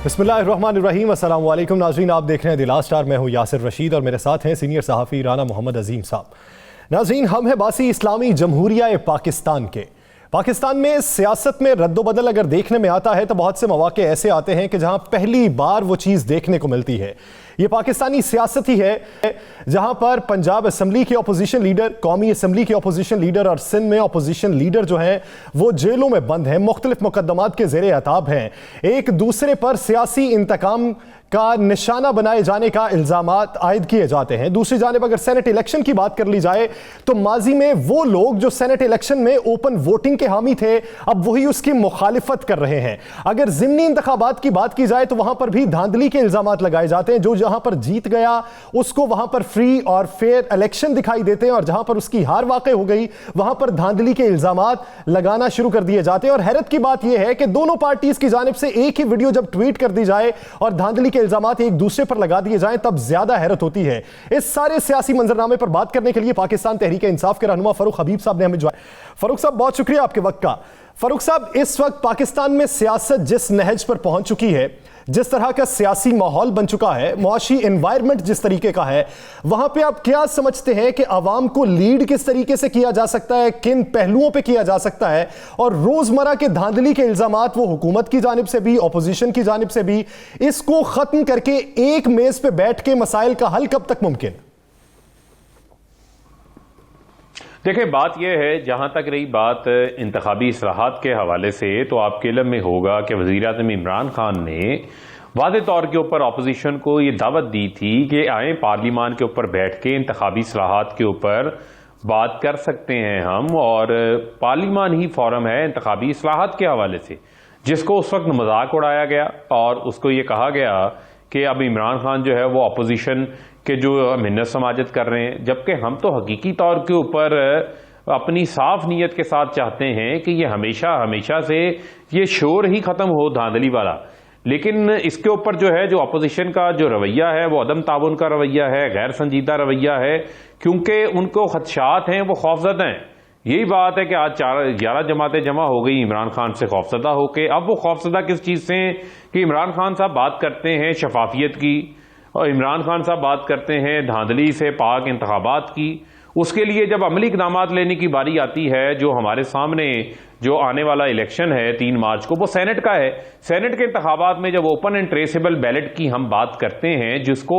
बिस्मिल्लाहिर्रहमानिर्रहीम, अस्सलाम वालेकुम नाज़रीन, आप देख रहे हैं द लास्ट स्टार। मैं हूँ यासिर रशीद और मेरे साथ हैं सीनियर सहाफ़ी राना मोहम्मद अजीम साहब। नाज़रीन, हम हैं बासी इस्लामी जमहूरिया पाकिस्तान के। पाकिस्तान में सियासत में रद्दोबदल अगर देखने में आता है तो बहुत से मौके ऐसे आते हैं कि जहां पहली बार वो चीज़ देखने को मिलती है। ये पाकिस्तानी सियासत ही है जहां पर पंजाब असम्बली के अपोजिशन लीडर, कौमी असम्बली के अपोजिशन लीडर और सिंध में अपोजिशन लीडर जो हैं वो जेलों में बंद हैं, मुख्तलिफ मुकदमात के ज़ेरे अताब हैं, एक दूसरे पर सियासी इंतकाम का निशाना बनाए जाने का इल्ज़ामात आयद किए जाते हैं। दूसरी जानिब अगर सेनेट इलेक्शन की बात कर ली जाए तो माजी में वो लोग जो सेनेट इलेक्शन में ओपन वोटिंग के हामी थे अब वही उसकी मुखालिफत कर रहे हैं। अगर ज़िमनी इंतखाबात की बात की जाए तो वहां पर भी धांधली के इल्ज़ामात लगाए जाते हैं। जो जहां पर जीत गया उसको वहां पर फ्री और फेयर इलेक्शन दिखाई देते हैं और जहां पर उसकी हार वाक़ई हो गई वहां पर धांधली के इल्ज़ामात लगाना शुरू कर दिए जाते हैं। और हैरत की बात यह है कि दोनों पार्टीज की जानिब से एक ही वीडियो जब ट्वीट कर दी जाए और धांधली इल्जामात एक दूसरे पर लगा दिए जाएं तब ज्यादा हैरत होती है। इस सारे सियासी मंजरनामे पर बात करने के लिए पाकिस्तान तहरीक इंसाफ के रहनुमा फरूख हबीब साहब ने हमें ज्वाइन। फरूख साहब, बहुत शुक्रिया आपके वक्त का। फरूख साहब, इस वक्त पाकिस्तान में सियासत जिस नहज पर पहुंच चुकी है, जिस तरह का सियासी माहौल बन चुका है, मुआशी एनवायरनमेंट जिस तरीके का है, वहां पे आप क्या समझते हैं कि अवाम को लीड किस तरीके से किया जा सकता है, किन पहलुओं पे किया जा सकता है, और रोजमर्रा के धांधली के इल्जामात वो हुकूमत की जानिब से भी ऑपोजिशन की जानिब से भी, इसको खत्म करके एक मेज पे बैठ के मसाइल का हल कब तक मुमकिन? देखिए, बात यह है, जहां तक रही बात इंतखाबी इस्लाहात के हवाले से, तो आपके इल्म में होगा कि वज़ीर-ए-आज़म इमरान खान ने वाज़े तौर के ऊपर अपोजिशन को ये दावत दी थी कि आए पार्लिमान के ऊपर बैठ के इंतखाबी इस्लाहात के ऊपर बात कर सकते हैं हम, और पार्लिमान ही फोरम है इंतखाबी इस्लाहात के हवाले से, जिसको उस वक्त मजाक उड़ाया गया और उसको ये कहा गया कि अब इमरान खान जो है वो अपोजिशन के जो मिन्नत समाजत कर रहे हैं, जबकि हम तो हकीकी तौर के ऊपर अपनी साफ नीयत के साथ चाहते हैं कि ये हमेशा हमेशा से ये शोर ही खत्म हो, धांधली वाला। लेकिन इसके ऊपर जो है जो अपोजिशन का जो रवैया है वो अदम ताबुन का रवैया है, गैर संजीदा रवैया है, क्योंकि उनको खदशात हैं, वो खौफजदा हैं। यही बात है कि आज 11 जमातें जमा हो गई इमरान खान से खौफजदा होके। अब वो खौफजदा किस चीज़ से कि इमरान खान साहब बात करते हैं शफाफियत की, और इमरान खान साहब बात करते हैं धांधली से पाक इंतखाबात की। उसके लिए जब अमली इक़दामात लेने की बारी आती है, जो हमारे सामने जो आने वाला इलेक्शन है 3 मार्च को, वो सेनेट का है। सेनेट के इंतखाबात में जब ओपन एंड ट्रेसेबल बैलेट की हम बात करते हैं, जिसको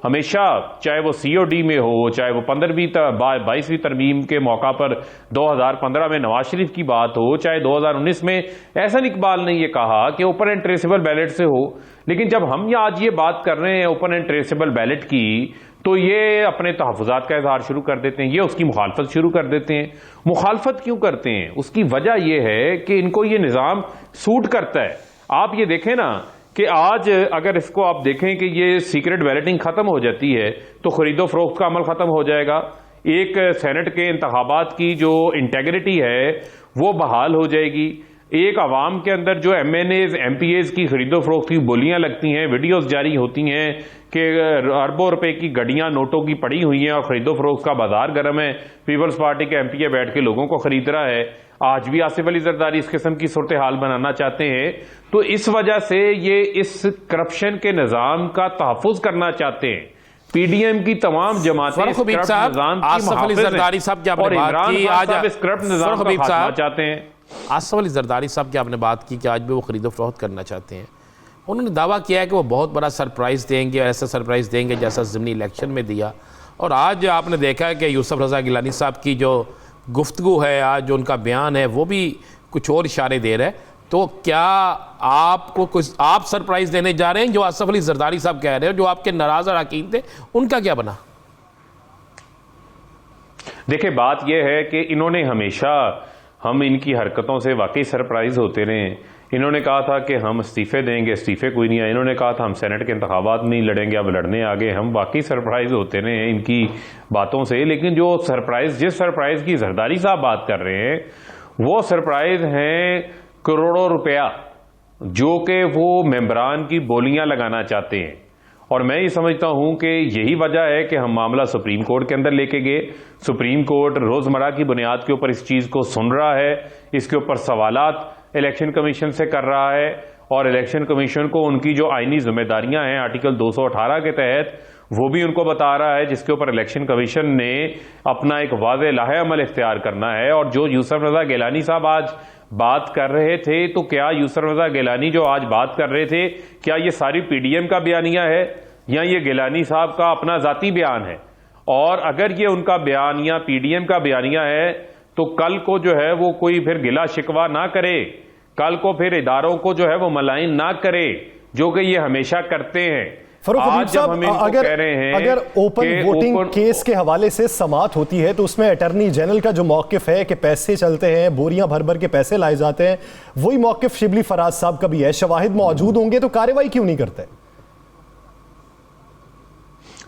हमेशा, चाहे वो COD में हो, चाहे वो 22वीं तरमीम के मौका पर 2015 में नवाज शरीफ की बात हो, चाहे 2019 में एहसन इकबाल ने ये कहा कि ओपन एंड ट्रेसेबल बैलेट से हो, लेकिन जब हम आज ये बात कर रहे हैं ओपन एंड ट्रेसेबल बैलेट की, तो ये अपने तहफ़्फ़ुज़ात का इज़हार शुरू कर देते हैं, ये उसकी मुखालफत शुरू कर देते हैं। मुखालफत क्यों करते हैं? उसकी वजह यह है कि इनको ये निज़ाम सूट करता है। आप ये देखें ना कि आज अगर इसको आप देखें कि ये सीक्रेट बैलेटिंग ख़त्म हो जाती है तो खरीदो फरोख्त का अमल ख़त्म हो जाएगा, एक सेनेट के इंतखाबात की जो इंटेग्रिटी है वो बहाल हो जाएगी, एक आवाम के अंदर जो MNAs MPAs की खरीदो फरोख्त की बोलियां लगती हैं, वीडियोस जारी होती हैं कि अरबों रुपए की गड्डियां नोटों की पड़ी हुई हैं और खरीदो फरोख्त का बाजार गर्म है, पीपल्स पार्टी के MPA बैठ के लोगों को खरीद रहा है। आज भी आसिफ अली जरदारी इस किस्म की सूरत हाल बनाना चाहते हैं, तो इस वजह से ये इस करप्शन के निज़ाम का तहफ़्फ़ुज़ करना चाहते हैं। PDM की तमाम जमातें इस करप्ट निज़ाम की चाहते हैं। आसिफ अली जरदारी साहब की आपने बात की कि आज भी वो खरीदो फरोख्त करना चाहते हैं। उन्होंने दावा किया है कि वो बहुत बड़ा सरप्राइज़ देंगे, और ऐसा सरप्राइज़ देंगे जैसा ज़िमनी इलेक्शन में दिया। और आज आपने देखा है कि यूसुफ रज़ा गिलानी साहब की जो गुफ्तगू है, आज जो उनका बयान है, वो भी कुछ और इशारे दे रहा है। तो क्या आपको कुछ आप सरप्राइज़ देने जा रहे हैं जो आसिफ अली जरदारी साहब कह रहे हैं, जो आपके नाराज़ अरकान थे, उनका क्या बना? देखिए, बात यह है कि इन्होंने हमेशा, हम इनकी हरकतों से वाकई सरप्राइज होते रहे। इन्होंने कहा था कि हम इस्तीफ़े देंगे, इस्तीफ़े कोई नहीं आए। इन्होंने कहा था हम सेनेट के इंतखाबात नहीं लड़ेंगे, अब लड़ने आगे। हम वाकई सरप्राइज होते रहे इनकी बातों से। लेकिन जो सरप्राइज, जिस सरप्राइज की जरदारी साहब बात कर रहे हैं, वो सरप्राइज हैं करोड़ों रुपया, जो कि वो मेंबरान की बोलियां लगाना चाहते हैं। और मैं ये समझता हूं कि यही वजह है कि हम मामला सुप्रीम कोर्ट के अंदर लेके गए। सुप्रीम कोर्ट रोजमर्रा की बुनियाद के ऊपर इस चीज को सुन रहा है, इसके ऊपर सवालात इलेक्शन कमीशन से कर रहा है, और इलेक्शन कमीशन को उनकी जो आईनी जिम्मेदारियां हैं आर्टिकल 218 के तहत वो भी उनको बता रहा है, जिसके ऊपर इलेक्शन कमीशन ने अपना एक वाज़ेह लाहे अमल इख्तियार करना है। और जो यूसुफ रज़ा गिलानी साहब आज बात कर रहे थे, तो क्या यूसुफ रज़ा गिलानी जो आज बात कर रहे थे, क्या ये सारी पीडीएम का बयानिया है या ये गिलानी साहब का अपना जाती बयान है? और अगर ये उनका बयान या पीडीएम का बयानिया है तो कल को जो है वो कोई फिर गिला शिकवा ना करे, कल को फिर इदारों को जो है वो मलाइन ना करे, जो कि ये हमेशा करते हैं। फरूक हबीब साहब, अगर ओपन वोटिंग केस के हवाले से समाअत होती है तो उसमें अटॉर्नी जनरल का जो मौकिफ है कि पैसे चलते हैं, बोरियां भर भर के पैसे लाए जाते हैं, वही मौकिफ शिबली फराज साहब का भी है। शवाहिद मौजूद होंगे तो कार्रवाई क्यों नहीं करते?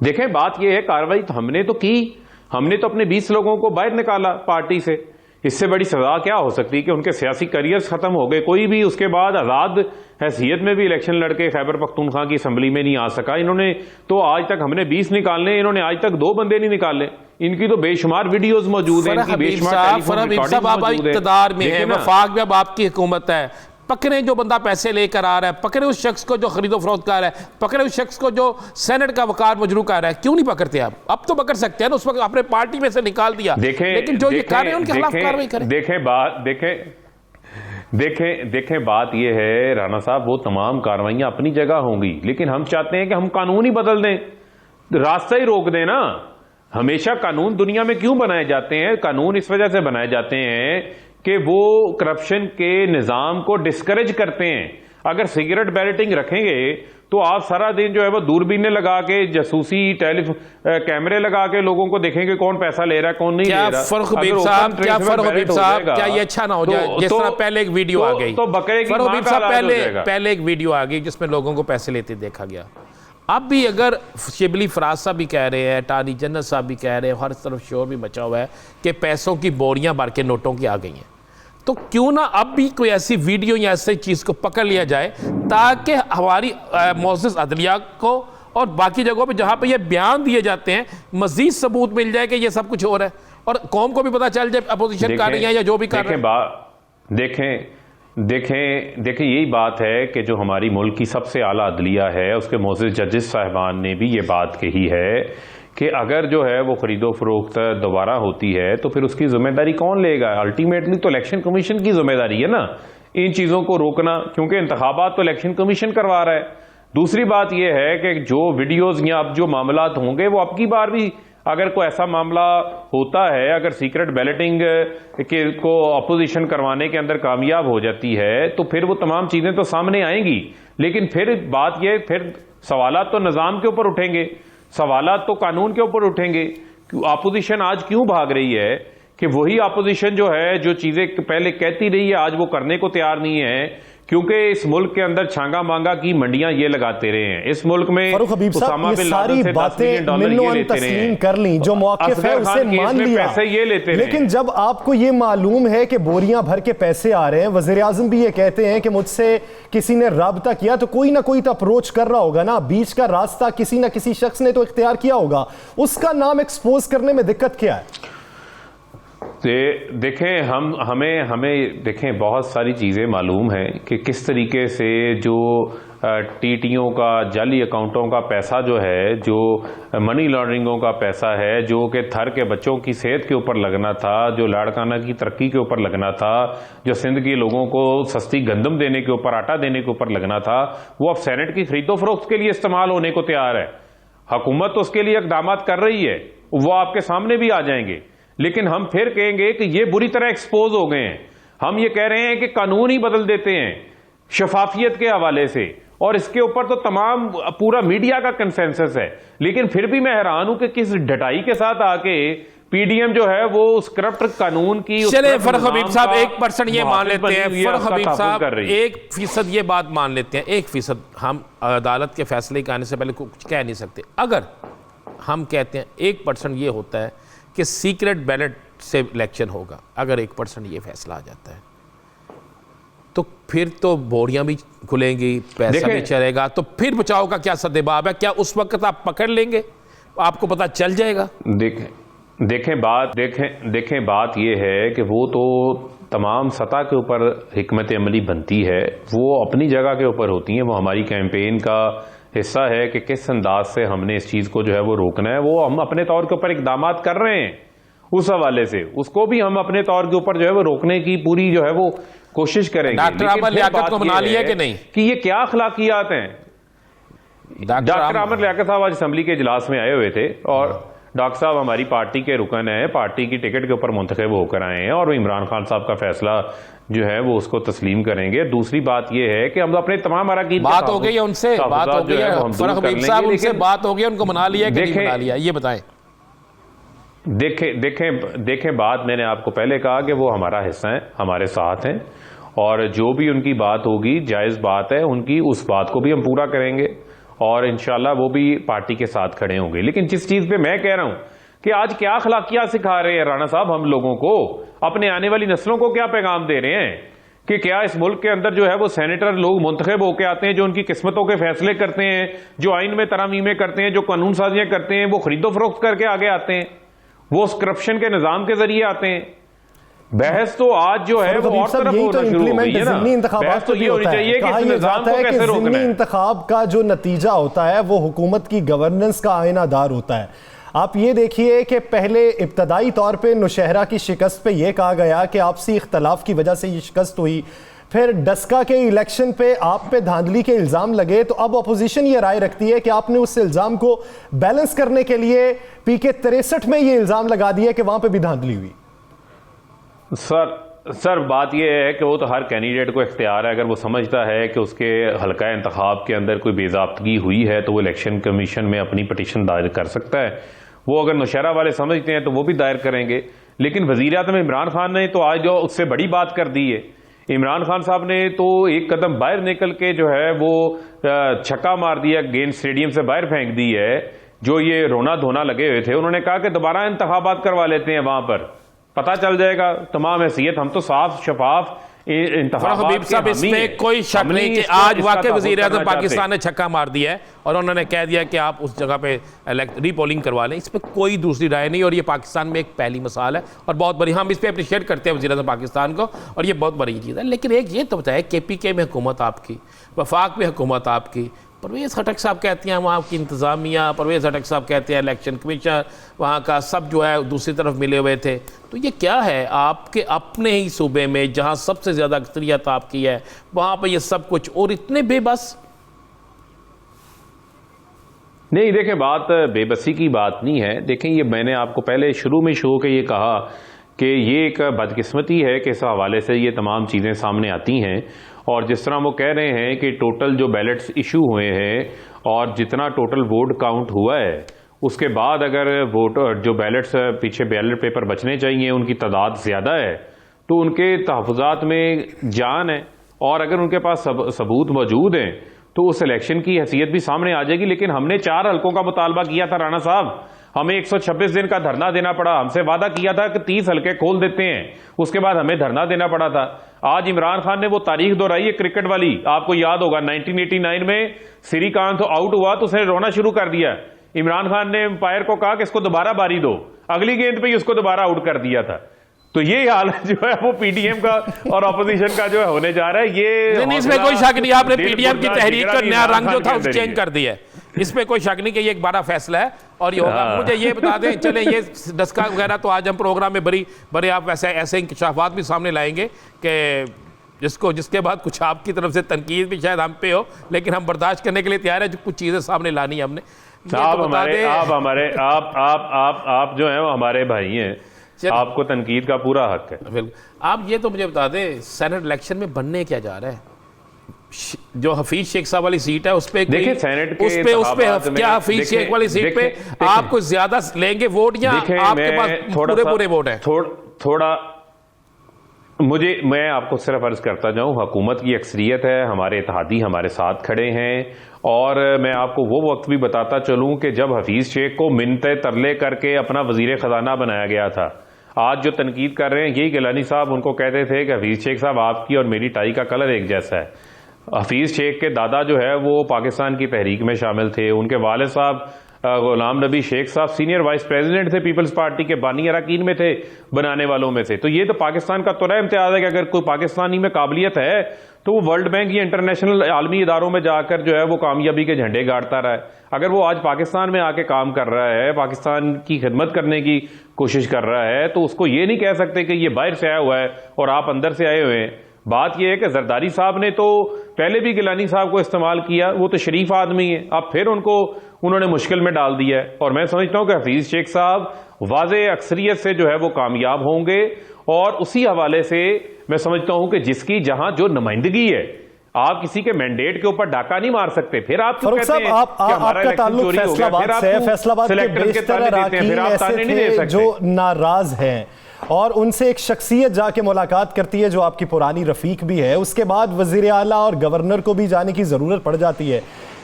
देखें, बात यह है, कार्रवाई तो हमने तो की, हमने तो अपने 20 लोगों को बाहर निकाला पार्टी से। इससे बड़ी सजा क्या हो सकती है कि उनके सियासी करियर्स खत्म हो गए, कोई भी उसके बाद आजाद हैसियत में भी इलेक्शन लड़के खैबर पख्तूनख्वा की असेंबली में नहीं आ सका। इन्होंने तो आज तक, हमने 20 निकालने, इन्होंने आज तक 2 बंदे नहीं निकाले। इनकी तो बेशुमार वीडियोस मौजूद हैं, इनकी बेशुमार टेलीफोन रिकॉर्डिंग्स मौजूद हैं। इक़्तिदार में है, वफाक में अब आपकी हुकूमत है, पकड़े जो बंदा पैसे लेकर आ रहा है, पकड़े उस शख्स को जो खरीदो फरोख्त कर रहा है, पकड़े उस शख्स को जो सेनेट का वकार मजरू कर रहा है। क्यों नहीं पकड़ते आप? अब तो पकड़ सकते हैं ना, उस वक्त अपने पार्टी में से निकाल दिया, लेकिन जो ये कर रहे हैं उनके खिलाफ कार्रवाई करें। देखें बात यह है राना साहब, वो तमाम कार्रवाइयां अपनी जगह होंगी, लेकिन हम चाहते हैं कि हम कानून ही बदल दें, रास्ता ही रोक दें ना। हमेशा कानून दुनिया में क्यों बनाए जाते हैं? कानून इस वजह से बनाए जाते हैं कि वो करप्शन के निजाम को डिस्करेज करते हैं। अगर सिगरेट बैलेटिंग रखेंगे तो आप सारा दिन जो है वो दूरबीनें लगा के, जासूसी कैमरे लगा के लोगों को देखेंगे कौन पैसा ले रहा है, कौन नहीं ले रहा। फरूक हबीब साहब, क्या ये अच्छा ना हो जाए जिस तरह पहले एक वीडियो आ गई, तो बकरे की मां का इलाज हो जाएगा। पहले एक वीडियो आ गई जिसमें लोगों को पैसे लेते देखा गया। अब भी अगर शिबली फराज साहब भी कह रहे हैं, अटॉर्नी जनरल साहब भी कह रहे हैं, हर तरफ शोर भी मचा हुआ है कि पैसों की बोरियां भर के नोटों की आ गई हैं, तो क्यों ना अब भी कोई ऐसी वीडियो या ऐसी चीज़ को पकड़ लिया जाए ताकि हमारी मुअज़्ज़ज़ अदलिया को और बाकी जगहों पे जहाँ पे ये बयान दिए जाते हैं मज़ीद सबूत मिल जाए कि ये सब कुछ हो रहा है और कौम को भी पता चल जाए अपोजिशन कर रही है या जो भी कर रहे हैं। देखें यही बात है कि जो हमारी मुल्क की सबसे आला अदलिया है, उसके मुअज़्ज़ज़ जजेस साहिबान ने भी ये बात कही है कि अगर जो है वो खरीदो फरोख्त दोबारा होती है तो फिर उसकी जिम्मेदारी कौन लेगा? अल्टीमेटली तो इलेक्शन कमीशन की जिम्मेदारी है ना इन चीज़ों को रोकना, क्योंकि इंतखाबात तो इलेक्शन कमीशन करवा रहा है। दूसरी बात यह है कि जो वीडियोज़ या अब जो मामलात होंगे वो अब की बार भी अगर कोई ऐसा मामला होता है, अगर सीक्रेट बैलेटिंग के को अपोजिशन करवाने के अंदर कामयाब हो जाती है तो फिर वो तमाम चीज़ें तो सामने आएंगी। लेकिन फिर बात यह, फिर सवालात तो निज़ाम के ऊपर उठेंगे, सवालात तो कानून के ऊपर उठेंगे। अपोजिशन आज क्यों भाग रही है कि वही अपोजिशन जो है जो चीज़ें पहले कहती रही है आज वो करने को तैयार नहीं है, क्योंकि इस मुल्क के अंदर छांगा मांगा की मंडियां ये लगाते रहे हैं। इस मुल्क में फरूक हबीब साहब ये सारी बातें तस्लीम कर ली, जो मौक़िफ़ है उसे मान लिया, पैसे ये लेते हैं। लेकिन जब आपको ये मालूम है कि बोरियां भर के पैसे आ रहे हैं, वज़ीर आज़म भी ये कहते हैं कि मुझसे किसी ने राब्ता किया, तो कोई ना कोई तो अप्रोच कर रहा होगा ना, बीच का रास्ता किसी ना किसी शख्स ने तो इख्तियार किया होगा, उसका नाम एक्सपोज करने में दिक्कत क्या है? देखें हमें देखें बहुत सारी चीज़ें मालूम हैं कि किस तरीके से जो टीटीओं का, जाली अकाउंटों का पैसा जो है, जो मनी लॉन्ड्रिंगों का पैसा है, जो कि थर के बच्चों की सेहत के ऊपर लगना था, जो लाड़काना की तरक्की के ऊपर लगना था, जो सिंध के लोगों को सस्ती गंदम देने के ऊपर, आटा देने के ऊपर लगना था, वो अब सेनेट की खरीदो फरोख्त के लिए इस्तेमाल होने को तैयार है। हुकूमत तो उसके लिए इक़दाम कर रही है, वो आपके सामने भी आ जाएंगे। लेकिन हम फिर कहेंगे कि ये बुरी तरह एक्सपोज हो गए हैं। हम ये कह रहे हैं कि कानून ही बदल देते हैं शफाफियत के हवाले से, और इसके ऊपर तो तमाम पूरा मीडिया का कंसेंसस है। लेकिन फिर भी मैं हैरान हूं कि किस ढटाई के साथ आके पीडीएम जो है वो उस करप्ट कानून की, चले फरूक हबीब साहब 1% ये मान लेते हैं, फरूक हबीब साहब 1% ये बात मान लेते हैं, 1% हम अदालत के फैसले के आने से पहले कुछ कह नहीं सकते। अगर हम कहते हैं 1% ये होता है कि सीक्रेट बैलेट से इलेक्शन होगा, अगर 1% ये फैसला आ जाता है तो फिर तो बोरियां भी खुलेंगी, पैसा भी चलेगा, तो फिर बचाव का क्या सद्देबाब है? क्या उस वक्त आप पकड़ लेंगे, आपको पता चल जाएगा? देखें बात ये है कि वो तो तमाम सतह के ऊपर हिकमत अमली बनती है वो अपनी जगह के ऊपर होती हैं। वो हमारी कैंपेन का हिस्सा है कि किस अंदाज से हमने इस चीज़ को जो है वो रोकना है। वो हम अपने तौर के ऊपर इकदाम कर रहे हैं, उस हवाले से उसको भी हम अपने तौर के ऊपर जो है वो रोकने की पूरी जो है वो कोशिश करेंगे। डॉक्टर अहमद लियाकत को मना लिया कि नहीं कि ये क्या अखलाकियात हैं। डॉक्टर अहमद लियाकत साहब आज असम्बली के इजलास में आए हुए थे और डॉक्टर साहब हमारी पार्टी के रुकन हैं, पार्टी की टिकट के ऊपर मुंतखब होकर आए हैं और इमरान खान साहब का फैसला जो है वो उसको तस्लीम करेंगे। दूसरी बात ये है कि हम अपने तमाम अरकान बात हो गई है उनसे, बात हो गई है फरख हबीब साहब उनसे बात हो गई, उनको मना लिया कि नहीं मना लिया, ये बताएं। देखें बात मैंने आपको पहले कहा कि वो हमारा हिस्सा है, हमारे साथ हैं और जो भी उनकी बात होगी जायज़ बात है उनकी, उस बात को भी हम पूरा करेंगे और इंशाल्लाह वो भी पार्टी के साथ खड़े होंगे। लेकिन जिस चीज़ पे मैं कह रहा हूं कि आज क्या अखलाकियात सिखा रहे हैं राणा साहब हम लोगों को, अपने आने वाली नस्लों को क्या पैगाम दे रहे हैं कि क्या इस मुल्क के अंदर जो है वो सेनेटर लोग मुंतखब होकर आते हैं जो उनकी किस्मतों के फैसले करते हैं, जो आइन में तरामीमें करते हैं, जो कानून साजियां करते हैं, वो खरीदो फरोख्त करके आगे आते हैं, वो करप्शन के निजाम के जरिए आते हैं। बहस तो आज जो है वो और तरफ होना शुरू हो गई है ना। बहस तो ये होनी चाहिए कि इस निजाम को कैसे रोकना है। इंतखाब का जो नतीजा होता है वो हुकूमत की गवर्नेंस का आईनादार होता है। आप ये देखिए कि पहले इब्तदाई तौर पे नौशहरा की शिकस्त पे ये कहा गया कि आपसी इख्तलाफ की वजह से ये शिकस्त हुई, फिर डस्का के इलेक्शन पे आप पे धांधली के इल्ज़ाम लगे, तो अब अपोजिशन ये राय रखती है कि आपने उस इल्ज़ाम को बैलेंस करने के लिए PK 63 में ये इल्ज़ाम लगा दिया कि वहां पे भी धांधली हुई। सर बात यह है कि वो तो हर कैंडिडेट को इख्तियार है, अगर वो समझता है कि उसके हल्का इंतखाब के अंदर कोई बेज़ाब्तगी हुई है तो वो इलेक्शन कमीशन में अपनी पटिशन दायर कर सकता है। वो अगर नौशहरा वाले समझते हैं तो वो भी दायर करेंगे। लेकिन वज़ीर-ए-आज़म इमरान खान ने तो आज जो उससे बड़ी बात कर दी है, इमरान खान साहब ने तो एक कदम बाहर निकल के जो है वो छक्का मार दिया, गेंद स्टेडियम से बाहर फेंक दी है। जो ये रोना धोना लगे हुए थे उन्होंने कहा कि दोबारा इंतखाबात करवा लेते हैं, वहां पर पता चल जाएगा तमाम हैसियत, हम तो साफ शफाफ इसमें कोई शक नहीं कि आज वाकई वज़ीर-ए-आज़म पाकिस्तान ने छक्का मार दिया है और उन्होंने कह दिया कि आप उस जगह पे रीपोलिंग करवा लें। इसमें कोई दूसरी राय नहीं और ये पाकिस्तान में एक पहली मिसाल है और बहुत बड़ी, हम इस पर अप्रिशिएट करते हैं वज़ीर-ए-आज़म पाकिस्तान को और ये बहुत बड़ी चीज़ है। लेकिन एक ये तो बताया KPK में हुकूमत आपकी, वफाक में हुकूमत आपकी, परवेज़ खटक साहब कहते हैं वहाँ की इंतज़ामिया, परवेज़ खटक साहब कहते हैं इलेक्शन कमीशन वहाँ का सब जो है दूसरी तरफ मिले हुए थे। तो ये क्या है आपके अपने ही सूबे में जहाँ सबसे ज़्यादा अक्सरियत आपकी है वहाँ पर ये सब कुछ और इतने बेबस? नहीं देखें, बात बेबसी की बात नहीं है। देखें ये मैंने आपको पहले शुरू में शो के ये कहा कि ये एक बदकिस्मती है कि इस हवाले से ये तमाम चीज़ें सामने आती हैं और जिस तरह वो कह रहे हैं कि टोटल जो बैलेट्स इशू हुए हैं और जितना टोटल वोट काउंट हुआ है उसके बाद अगर वोट जो बैलेट्स पीछे बैलेट पेपर बचने चाहिए उनकी तादाद ज़्यादा है तो उनके तहफ़्फ़ुज़ात में जान है और अगर उनके पास सबूत मौजूद हैं तो उस इलेक्शन की हैसियत भी सामने आ जाएगी। लेकिन हमने 4 हल्कों का मुतालबा किया था राणा साहब, हमें 126 दिन का धरना देना पड़ा। हमसे वादा किया था कि 30 हल्के खोल देते हैं, उसके बाद हमें धरना देना पड़ा था। आज इमरान खान ने वो तारीख दोहराई है क्रिकेट वाली, आपको याद होगा 1989 में श्रीकांत आउट हुआ तो उसने रोना शुरू कर दिया। इमरान खान ने अंपायर को कहा कि इसको दोबारा बारी दो, अगली गेंद पे ही उसको दोबारा आउट कर दिया था। तो ये हाल जो है वो PDM का और ऑपोजिशन का जो है होने जा रहा है। ये नहीं, इसमें कोई शक नहीं, आपने PDM की तहरीक का नया रंग जो था उसे चेंज कर दिया है, इसमें कोई शक नहीं कि ये एक बड़ा फैसला है और ये होगा। मुझे ये बता दें, चले ये डस्का वगैरह तो आज हम प्रोग्राम में बड़े आप ऐसे इंकशाफात भी सामने लाएंगे कि जिसके बाद कुछ आपकी तरफ से तनकीद भी शायद हम पे हो, लेकिन हम बर्दाश्त करने के लिए तैयार है। जो कुछ चीज़ें सामने लानी है हमने, आप जो है वो हमारे भाई हैं, आपको तनकीद का पूरा हक है। बिल्कुल। आप ये तो मुझे बता दें सेनेट इलेक्शन में बनने क्या जा रहा है? जो हफीज शेख साहब वाली सीट है उस पे देखिए सेनेट के क्या हफीज शेख वाली सीट पे आपको ज्यादा लेंगे वोट या आपके पास पूरे वोट है? थोड़ा मैं आपको सिर्फ अर्ज करता जाऊं, हुकूमत की अक्सरियत है, हमारे इत्तेहादी हमारे साथ खड़े हैं और मैं आपको वो वक्त भी बताता चलूं कि जब हफीज शेख को मिन्नते तरले करके अपना वजीर खजाना बनाया गया था, आज जो तनकीद कर रहे हैं यही गिलानी साहब उनको कहते थे कि हफीज शेख साहब आपकी और मेरी टाई का कलर एक जैसा है। हफीज शेख के दादा जो है वो पाकिस्तान की तहरीक में शामिल थे, उनके वालिद साहब गुलाम नबी शेख साहब सीनियर वाइस प्रेसिडेंट थे पीपल्स पार्टी के, बानी अरकान में थे, बनाने वालों में थे। तो ये तो पाकिस्तान का तुरा इम्तियाज है कि अगर कोई पाकिस्तानी में काबिलियत है तो वो वर्ल्ड बैंक या इंटरनेशनल आलमी इदारों में जाकर जो है वो कामयाबी के झंडे गाड़ता रहा है। अगर वो आज पाकिस्तान में आके काम कर रहा है, पाकिस्तान की खिदमत करने की कोशिश कर रहा है, तो उसको ये नहीं कह सकते कि ये बाहर से आया हुआ है और आप अंदर से आए हुए हैं। बात यह है कि जरदारी साहब ने तो पहले भी गिलानी साहब को इस्तेमाल किया, वो तो शरीफ आदमी है, अब फिर उन्होंने मुश्किल में डाल दिया है। और मैं समझता हूं कि हफीज शेख साहब वाज़े अक्सरियत से जो है वो कामयाब होंगे। और उसी हवाले से मैं समझता हूं कि जिसकी जहां जो नुमाइंदगी है, आप किसी के मैंडेट के ऊपर डाका नहीं मार सकते। फिर आप क्यों कहते हैं कि हमारा इलेक्शन चोरी हो गया? फिर आप फैसलाबाद के बेशतर अरकान ऐसे थे जो नाराज हैं और उनसे एक शख्सियत जाके मुलाकात करती है जो आपकी पुरानी रफीक भी है, उसके बाद वजीर आला और गवर्नर को भी जाने की जरूरत पड़ जाती है।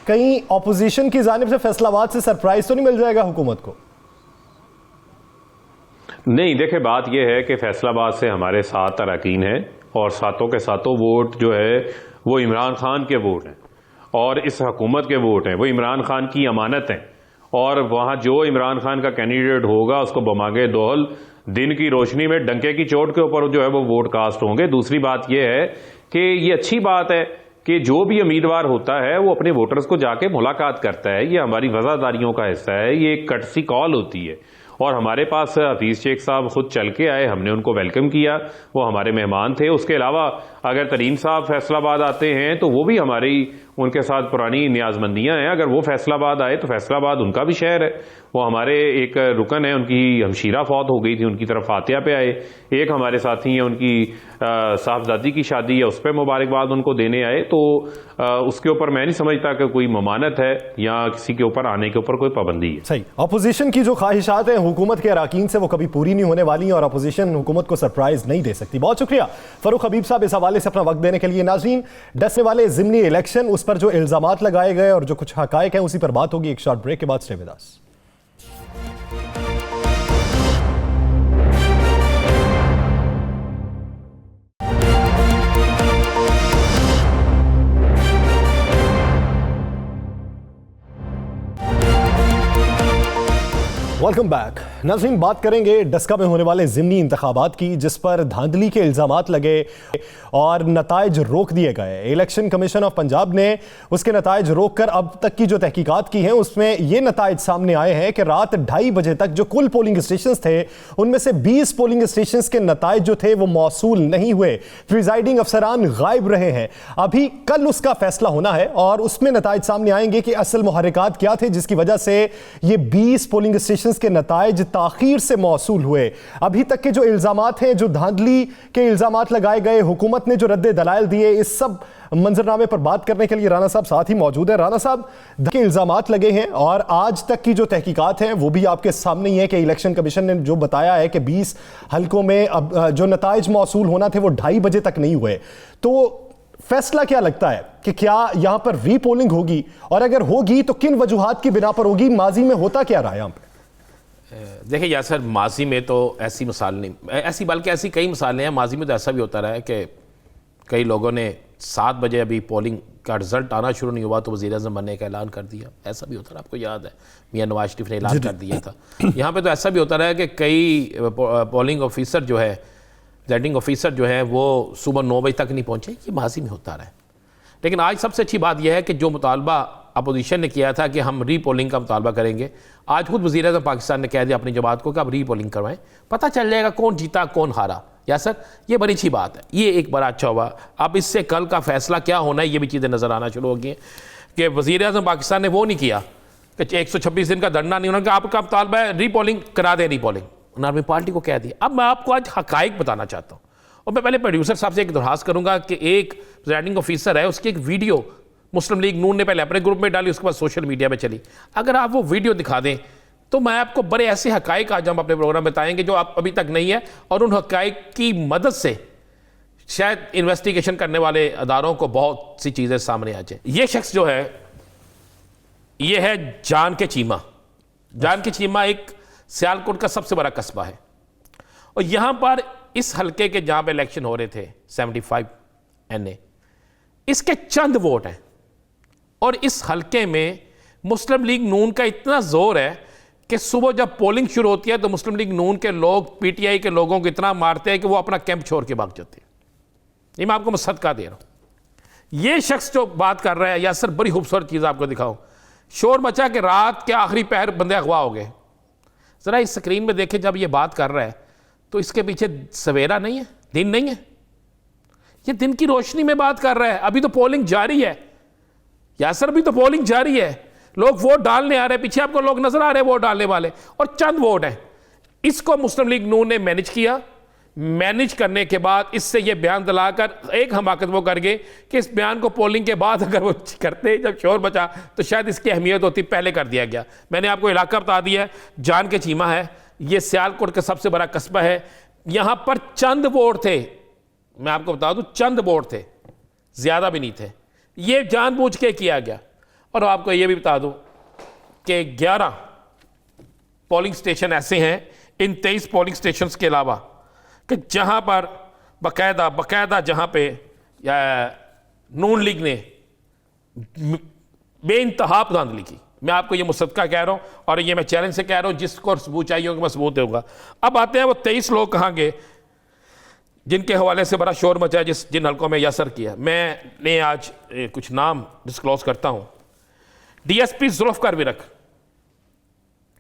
कहीं ऑपोजिशन की जानिब से फैसलाबाद से सरप्राइज तो नहीं मिल जाएगा हुकूमत को? नहीं, देखिए बात यह है कि फैसलाबाद से हमारे 7 अरकान हैं और सातों के सातों वोट जो है वो इमरान खान के वोट हैं और इस हुकूमत के वोट हैं, वो इमरान खान की अमानत हैं। और वहाँ जो इमरान खान का कैंडिडेट होगा उसको बमागे दोहल दिन की रोशनी में डंके की चोट के ऊपर जो है वो वोट कास्ट होंगे। दूसरी बात यह है कि ये अच्छी बात है कि जो भी उम्मीदवार होता है वो अपने वोटर्स को जाके मुलाकात करता है, ये हमारी वफादारियों का हिस्सा है, ये एक कर्टसी कॉल होती है। और हमारे पास हफीज शेख साहब खुद चल के आए, हमने उनको वेलकम किया, वो हमारे मेहमान थे। उसके अलावा अगर तरीन साहब फैसलाबाद आते हैं तो वो भी हमारी उनके साथ पुरानी न्याजमंदियां हैं। अगर वो फैसलाबाद आए तो फैसलाबाद उनका भी शहर है, वो हमारे एक रुकन है, उनकी हमशीरा फौत हो गई थी, उनकी तरफ फातिया पे आए। एक हमारे साथी हैं, उनकी साहबजादी की शादी है, उस पर मुबारकबाद उनको देने आए। तो उसके ऊपर मैं नहीं समझता कि कोई ममानत है या किसी के ऊपर आने के ऊपर कोई पाबंदी है। सही, अपोजिशन की जो ख्वाहिशात हैं हुकूमत के अरकान से वो कभी पूरी नहीं होने वाली और अपोजिशन हुकूमत को सरप्राइज नहीं दे सकती। बहुत शुक्रिया फरूख हबीब साहब इस हवाले से अपना वक्त देने के लिए। नाज़रीन, डसने वाले ज़िमनी इलेक्शन, उस पर जो इल्जामात लगाए गए और जो कुछ हकायक हैं उसी पर बात होगी एक शॉर्ट ब्रेक के बाद। Stay with us. Welcome back. नाज़रीन, बात करेंगे डस्का में होने वाले ज़िमनी इंतखाबात की, जिस पर धांधली के इल्ज़ामात लगे और नताइज रोक दिए गए। इलेक्शन कमीशन ऑफ पंजाब ने उसके नताइज रोक कर अब तक की जो तहकीकात की हैं उसमें ये नताइज सामने आए हैं कि रात 2:30 बजे तक जो कुल पोलिंग स्टेशन थे उनमें से 20 पोलिंग स्टेशन के नताइज जो थे वो मौसूल नहीं हुए। प्रिजाइडिंग अफसरान गायब रहे हैं। अभी कल उसका फैसला होना है और उसमें नताइज सामने आएंगे कि असल मुहर्रिकात क्या थे जिसकी वजह से ये 20 पोलिंग स्टेशन के नताइज ताखीर से मौसूल हुए। अभी तक के जो इल्जामात हैं, जो धांधली के इल्जामात लगाए गए, हुकूमत ने जो रद्दे दलाइल दिए, इस सब मंजरनामे पर बात करने के लिए राना साहब साथ ही मौजूद है। राना साहब, के इल्जामात लगे हैं और आज तक की जो तहकीकात हैं वो भी आपके सामने ही है कि इलेक्शन कमीशन ने जो बताया है कि 20 हलकों में अब जो नताइज मौसूल होना थे वो 2:30 बजे तक नहीं हुए। तो फैसला क्या लगता है कि क्या यहां पर रीपोलिंग होगी, और अगर होगी तो किन वजूहात की बिना पर होगी? माजी में होता क्या रहा है यहां पर? देखिए यासर, माजी में तो ऐसी मिसाल नहीं, ऐसी बल्कि ऐसी कई मिसालें हैं। माजी में तो ऐसा भी होता रहा है कि कई लोगों ने 7 बजे अभी पोलिंग का रिजल्ट आना शुरू नहीं हुआ तो वज़ीर-ए-आज़म बनने का ऐलान कर दिया। ऐसा भी होता रहा, आपको याद है मियां नवाज शरीफ ने ऐलान कर दिया था। यहाँ पे तो ऐसा भी होता रहा है कि कई पोलिंग ऑफिसर जो है, प्रिजाइडिंग ऑफिसर जो है वो सुबह 9 बजे तक नहीं पहुँचे। ये माजी में होता रहा है। लेकिन आज सबसे अच्छी बात यह है कि जो मुतालबा अपोजिशन ने किया था कि हम रीपोलिंग का मुतालबा करेंगे, आज खुद वज़ीर-ए-आज़म पाकिस्तान ने कह दिया अपनी जमात को कि अब रीपोलिंग करवाएं, पता चल जाएगा कौन जीता कौन हारा। या सर, ये बड़ी अच्छी बात है, ये एक बड़ा अच्छा हुआ। अब इससे कल का फैसला क्या होना है ये भी चीज़ें नज़र आना शुरू हो गई कि वज़ीर-ए-आज़म पाकिस्तान ने वो नहीं किया कि 126 दिन का धरना नहीं, उन्होंने कहा आपका मुतालबा है रीपोलिंग करा दें, रीपोलिंग उन्होंने अपनी पार्टी को कह दिया। अब मैं आपको आज हकाइक बताना चाहता हूँ और मैं पहले प्रोड्यूसर साहब से एक दरखास्त करूँगा कि एक प्रिजाइडिंग ऑफिसर है, उसकी एक वीडियो मुस्लिम लीग नून ने पहले अपने ग्रुप में डाली, उसके बाद सोशल मीडिया पे चली। अगर आप वो वीडियो दिखा दें तो मैं आपको बड़े ऐसे हकाइक आज हम अपने प्रोग्राम में बताएंगे जो आप अभी तक नहीं है, और उन हकाइक की मदद से शायद इन्वेस्टिगेशन करने वाले अदारों को बहुत सी चीज़ें सामने आ जाए। ये शख्स जो है ये है जान के चीमा। जान के चीमा एक सियालकोट का सबसे बड़ा कस्बा है और यहाँ पर इस हल्के के जहाँ पे इलेक्शन हो रहे थे 75 NA, इसके चंद वोट हैं और इस हल्के में मुस्लिम लीग नून का इतना जोर है कि सुबह जब पोलिंग शुरू होती है तो मुस्लिम लीग नून के लोग पीटीआई के लोगों को इतना मारते हैं कि वो अपना कैंप छोड़ के भाग जाते हैं। ये मैं आपको सदका दे रहा हूं। ये शख्स जो बात कर रहा है, यासर, बड़ी खूबसूरत चीज़ आपको दिखाऊं। शोर मचा के रात के आखिरी पहर बंदे अगवा हो गए। ज़रा इस स्क्रीन में देखें, जब ये बात कर रहा है तो इसके पीछे सवेरा नहीं है, दिन नहीं है, ये दिन की रोशनी में बात कर रहा है। अभी तो पोलिंग जारी है यासर, अभी तो पोलिंग जारी है, लोग वोट डालने आ रहे हैं, पीछे आपको लोग नजर आ रहे हैं वोट डालने वाले, और चंद वोट हैं। इसको मुस्लिम लीग नून ने मैनेज किया। मैनेज करने के बाद इससे ये बयान दिलाकर एक हमाकत वो कर गए कि इस बयान को पोलिंग के बाद अगर वो करते, जब शोर बचा, तो शायद इसकी अहमियत होती, पहले कर दिया गया। मैंने आपको इलाका बता दिया है, जान के चीमा है, ये सियालकोट का सबसे बड़ा कस्बा है। यहां पर चंद वोट थे, मैं आपको बता दूं, चंद वोट थे, ज्यादा भी नहीं थे। ये जानबूझ के किया गया। और आपको ये भी बता दूं कि 11 पोलिंग स्टेशन ऐसे हैं इन 23 पोलिंग स्टेशन के अलावा कि जहां पर बाकायदा जहां पे नून लीग ने बेइंतहा धांधली की। मैं आपको ये मुसद्दका कह रहा हूं और ये मैं चैलेंज से कह रहा हूं, जिसको सबूत चाहिए होगा मैं सबूत दूंगा। अब आते हैं वो 23 लोग कहाँ गए जिनके हवाले से बड़ा शोर मचा, जिन हल्कों में यासर किया। मैंने आज कुछ नाम डिस्क्लोज करता हूं। डीएसपी जुल्फकार विरक,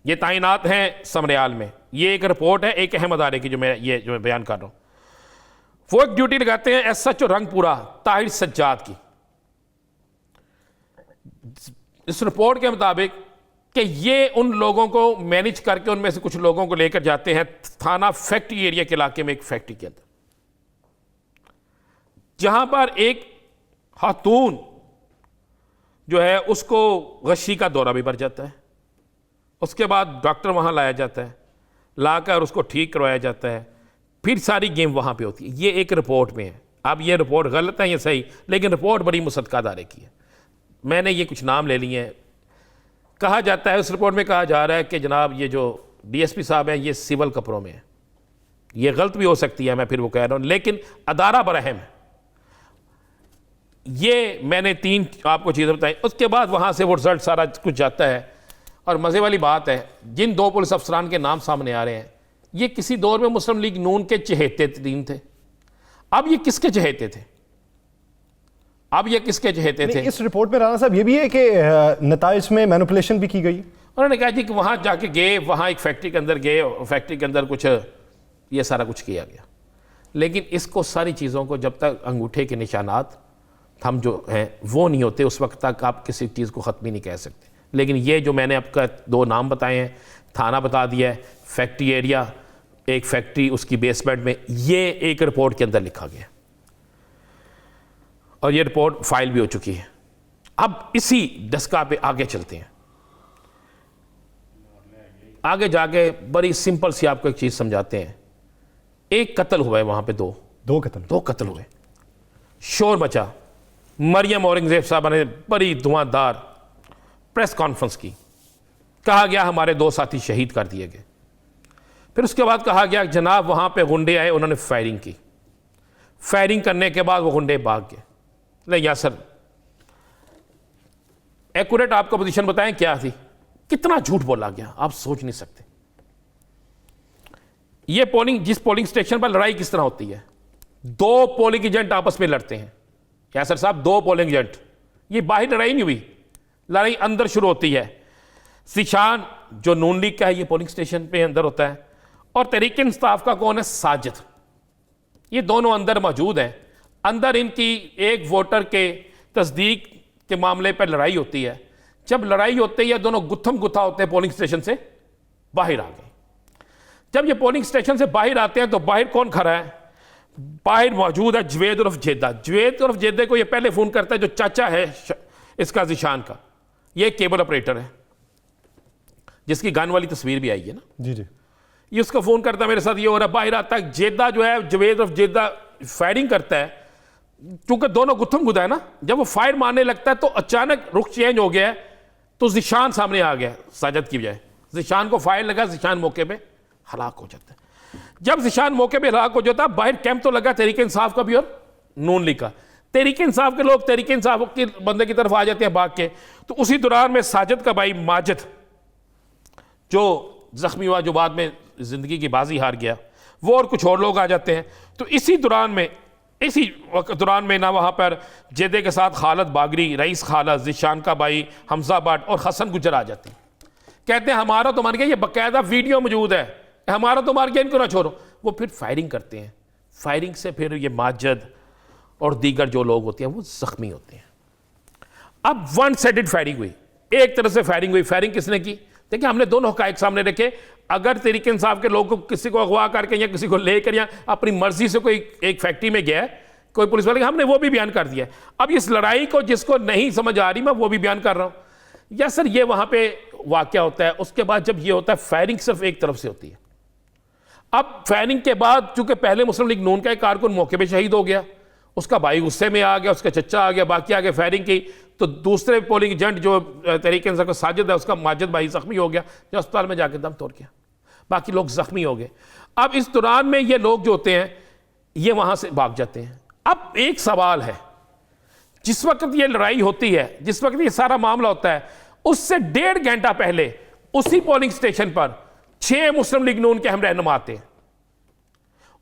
ये तैनात हैं समरियाल में। ये एक रिपोर्ट है एक अहम अदारे की जो मैं बयान कर रहा हूं। वो एक ड्यूटी लगाते हैं एसएचओ रंगपुरा ताहिर सज्जाद की। इस रिपोर्ट के मुताबिक कि ये उन लोगों को मैनेज करके उनमें से कुछ लोगों को लेकर जाते हैं थाना फैक्ट्री एरिया के इलाके में, एक फैक्ट्री के अंदर, जहां पर एक खातून जो है उसको गशी का दौरा भी बढ़ जाता है। उसके बाद डॉक्टर वहां लाया जाता है, लाकर उसको ठीक करवाया जाता है, फिर सारी गेम वहां पे होती है। ये एक रिपोर्ट में है। अब ये रिपोर्ट गलत है या सही, लेकिन रिपोर्ट बड़ी मुसद्दका दारे की है। मैंने ये कुछ नाम ले लिए हैं। कहा जाता है, उस रिपोर्ट में कहा जा रहा है कि जनाब ये जो डीएसपी साहब हैं ये सिविल कपड़ों में है। ये गलत भी हो सकती है, मैं फिर वो कह रहा हूं, लेकिन अदारा बरहम है। ये मैंने 3 आपको चीज़ें बताई। उसके बाद वहाँ से वो रिजल्ट सारा कुछ जाता है। और मज़े वाली बात है, जिन 2 पुलिस अफसरान के नाम सामने आ रहे हैं, ये किसी दौर में मुस्लिम लीग नून के चहेते तरीन थे। अब ये किसके चहेते थे? अब ये किसके चहेते थे? इस रिपोर्ट में राणा साहब ये भी है कि नताइज में मैनिपुलेशन भी की गई। उन्होंने कहा जी कि वहाँ जाके गए, वहाँ एक फैक्ट्री के अंदर गए, फैक्ट्री के अंदर कुछ ये सारा कुछ किया गया। लेकिन इसको सारी चीज़ों को जब तक अंगूठे के निशानात हम जो हैं वो नहीं होते, उस वक्त तक आप किसी चीज़ को ख़त्म ही नहीं कह सकते। लेकिन ये जो मैंने आपका 2 नाम बताए हैं, थाना बता दिया है, फैक्ट्री एरिया, एक फैक्ट्री उसकी बेसमेंट में, ये एक रिपोर्ट के अंदर लिखा गया और ये रिपोर्ट फाइल भी हो चुकी है। अब इसी दस्का पे आगे चलते हैं। आगे जाके बड़ी सिंपल सी आपको एक चीज़ समझाते हैं। एक कत्ल हुआ है वहाँ पे, दो कत्ल हुए, शोर मचा। मरियम औरंगजेब साहब ने बड़ी धुआंधार प्रेस कॉन्फ्रेंस की, कहा गया हमारे 2 साथी शहीद कर दिए गए। फिर उसके बाद कहा गया जनाब वहां पे गुंडे आए, उन्होंने फायरिंग की। फायरिंग करने के बाद वो गुंडे भाग गए। नहीं यासर, एक्यूरेट आपको पोजीशन बताएं क्या थी? कितना झूठ बोला गया, आप सोच नहीं सकते। ये जिस पोलिंग स्टेशन पर लड़ाई किस तरह होती है, 2 पोलिंग एजेंट आपस में लड़ते हैं। यासर साहब, 2 पोलिंग एजेंट, ये बाहर लड़ाई नहीं हुई, लड़ाई अंदर शुरू होती है। सिशान जो नून लीग का है, ये पोलिंग स्टेशन पे अंदर होता है, और तहरीक इंसाफ का कौन है? साजिद। ये दोनों अंदर मौजूद हैं। अंदर इनकी एक वोटर के तस्दीक के मामले पर लड़ाई होती है। जब लड़ाई होती है, दोनों गुत्थम गुत्था होते हैं, पोलिंग स्टेशन से बाहर आ गए। जब ये पोलिंग स्टेशन से बाहर आते हैं तो बाहर कौन खड़ा है? बाहर मौजूद है जवेद उर्फ जेदा। जवेद उर्फ जेदे को ये पहले फोन करता है, जो चाचा है इसका जिशान का, ये केबल ऑपरेटर है जिसकी गन वाली तस्वीर भी आई है ना। जी जी। ये उसका फोन करता है, मेरे साथ ये हो रहा है। बाहर आता है जेदा जो है, जवेद उर्फ जेदा फायरिंग करता है। चूंकि दोनों गुत्थम गुदा है ना, जब वो फायर मारने लगता है तो अचानक रुख चेंज हो गया है, तो जिशान सामने आ गया साजिद की बजाय। जिशान को फायर लगा, जिशान मौके पे हलाक हो जाता है। जब जिशान मौके पे हलाक हो जाता है, बाहर कैंप तो लगा तहरीक इंसाफ का भी और नून लीग का। तहरीक इंसाफ के लोग तहरीक इंसाफ के बंदे की तरफ आ जाते हैं भाग के। तो उसी दौरान में साजिद का भाई माजिद जो जख्मी हुआ, जो बाद में जिंदगी की बाजी हार गया, वो और कुछ और लोग आ जाते हैं। तो इसी दौरान में ना वहाँ पर जेदे के साथ खालद बागरी, रईस खालद, जिशान का भाई, हमजा भट्ट और हसन गुजर आ जाते हैं। कहते हैं हमारा तो मर गया, ये बाकायदा वीडियो मौजूद है, हमारा तो मर गया, इनको ना छोड़ो। वो फिर फायरिंग करते हैं। फायरिंग से फिर ये माजिद और दीगर जो लोग होते हैं वो जख्मी होते हैं। अब वन साइडेड फायरिंग हुई, एक तरह से फायरिंग हुई। फायरिंग किसने की? देखिए, हमने दोनों हकायक सामने रखे। अगर तहरीक इंसाफ के लोगों को किसी को अगवा करके या किसी को लेकर या अपनी मर्जी से कोई एक फैक्ट्री में गया है, कोई पुलिस वाले, हमने वो भी बयान कर दिया। अब इस लड़ाई को जिसको नहीं समझ आ रही, मैं वो भी बयान कर रहा हूं। या सर, ये वहां पे वाकया होता है। उसके बाद जब ये होता है, फायरिंग सिर्फ एक तरफ से होती है। अब फायरिंग के बाद चूंकि पहले मुस्लिम लीग नून का एक कारकुन मौके पे शहीद हो गया, उसका भाई गुस्से में आ गया, उसका चचा आ गया, बाकी आगे फायरिंग की, तो दूसरे पोलिंग एजेंट जो तहरीक इंसाफ का साजिद है, उसका माजिद भाई जख्मी हो गया, जो अस्पताल में जाकर दम तोड़ गया, बाकी लोग जख्मी हो गए। अब इस दौरान में ये लोग जो होते हैं ये वहां से भाग जाते हैं। अब एक सवाल है, जिस वक्त ये लड़ाई होती है, जिस वक्त ये सारा मामला होता है, उससे 1.5 घंटा पहले उसी पोलिंग स्टेशन पर 6 मुस्लिम लीग नून के हम रहनुमा आते हैं।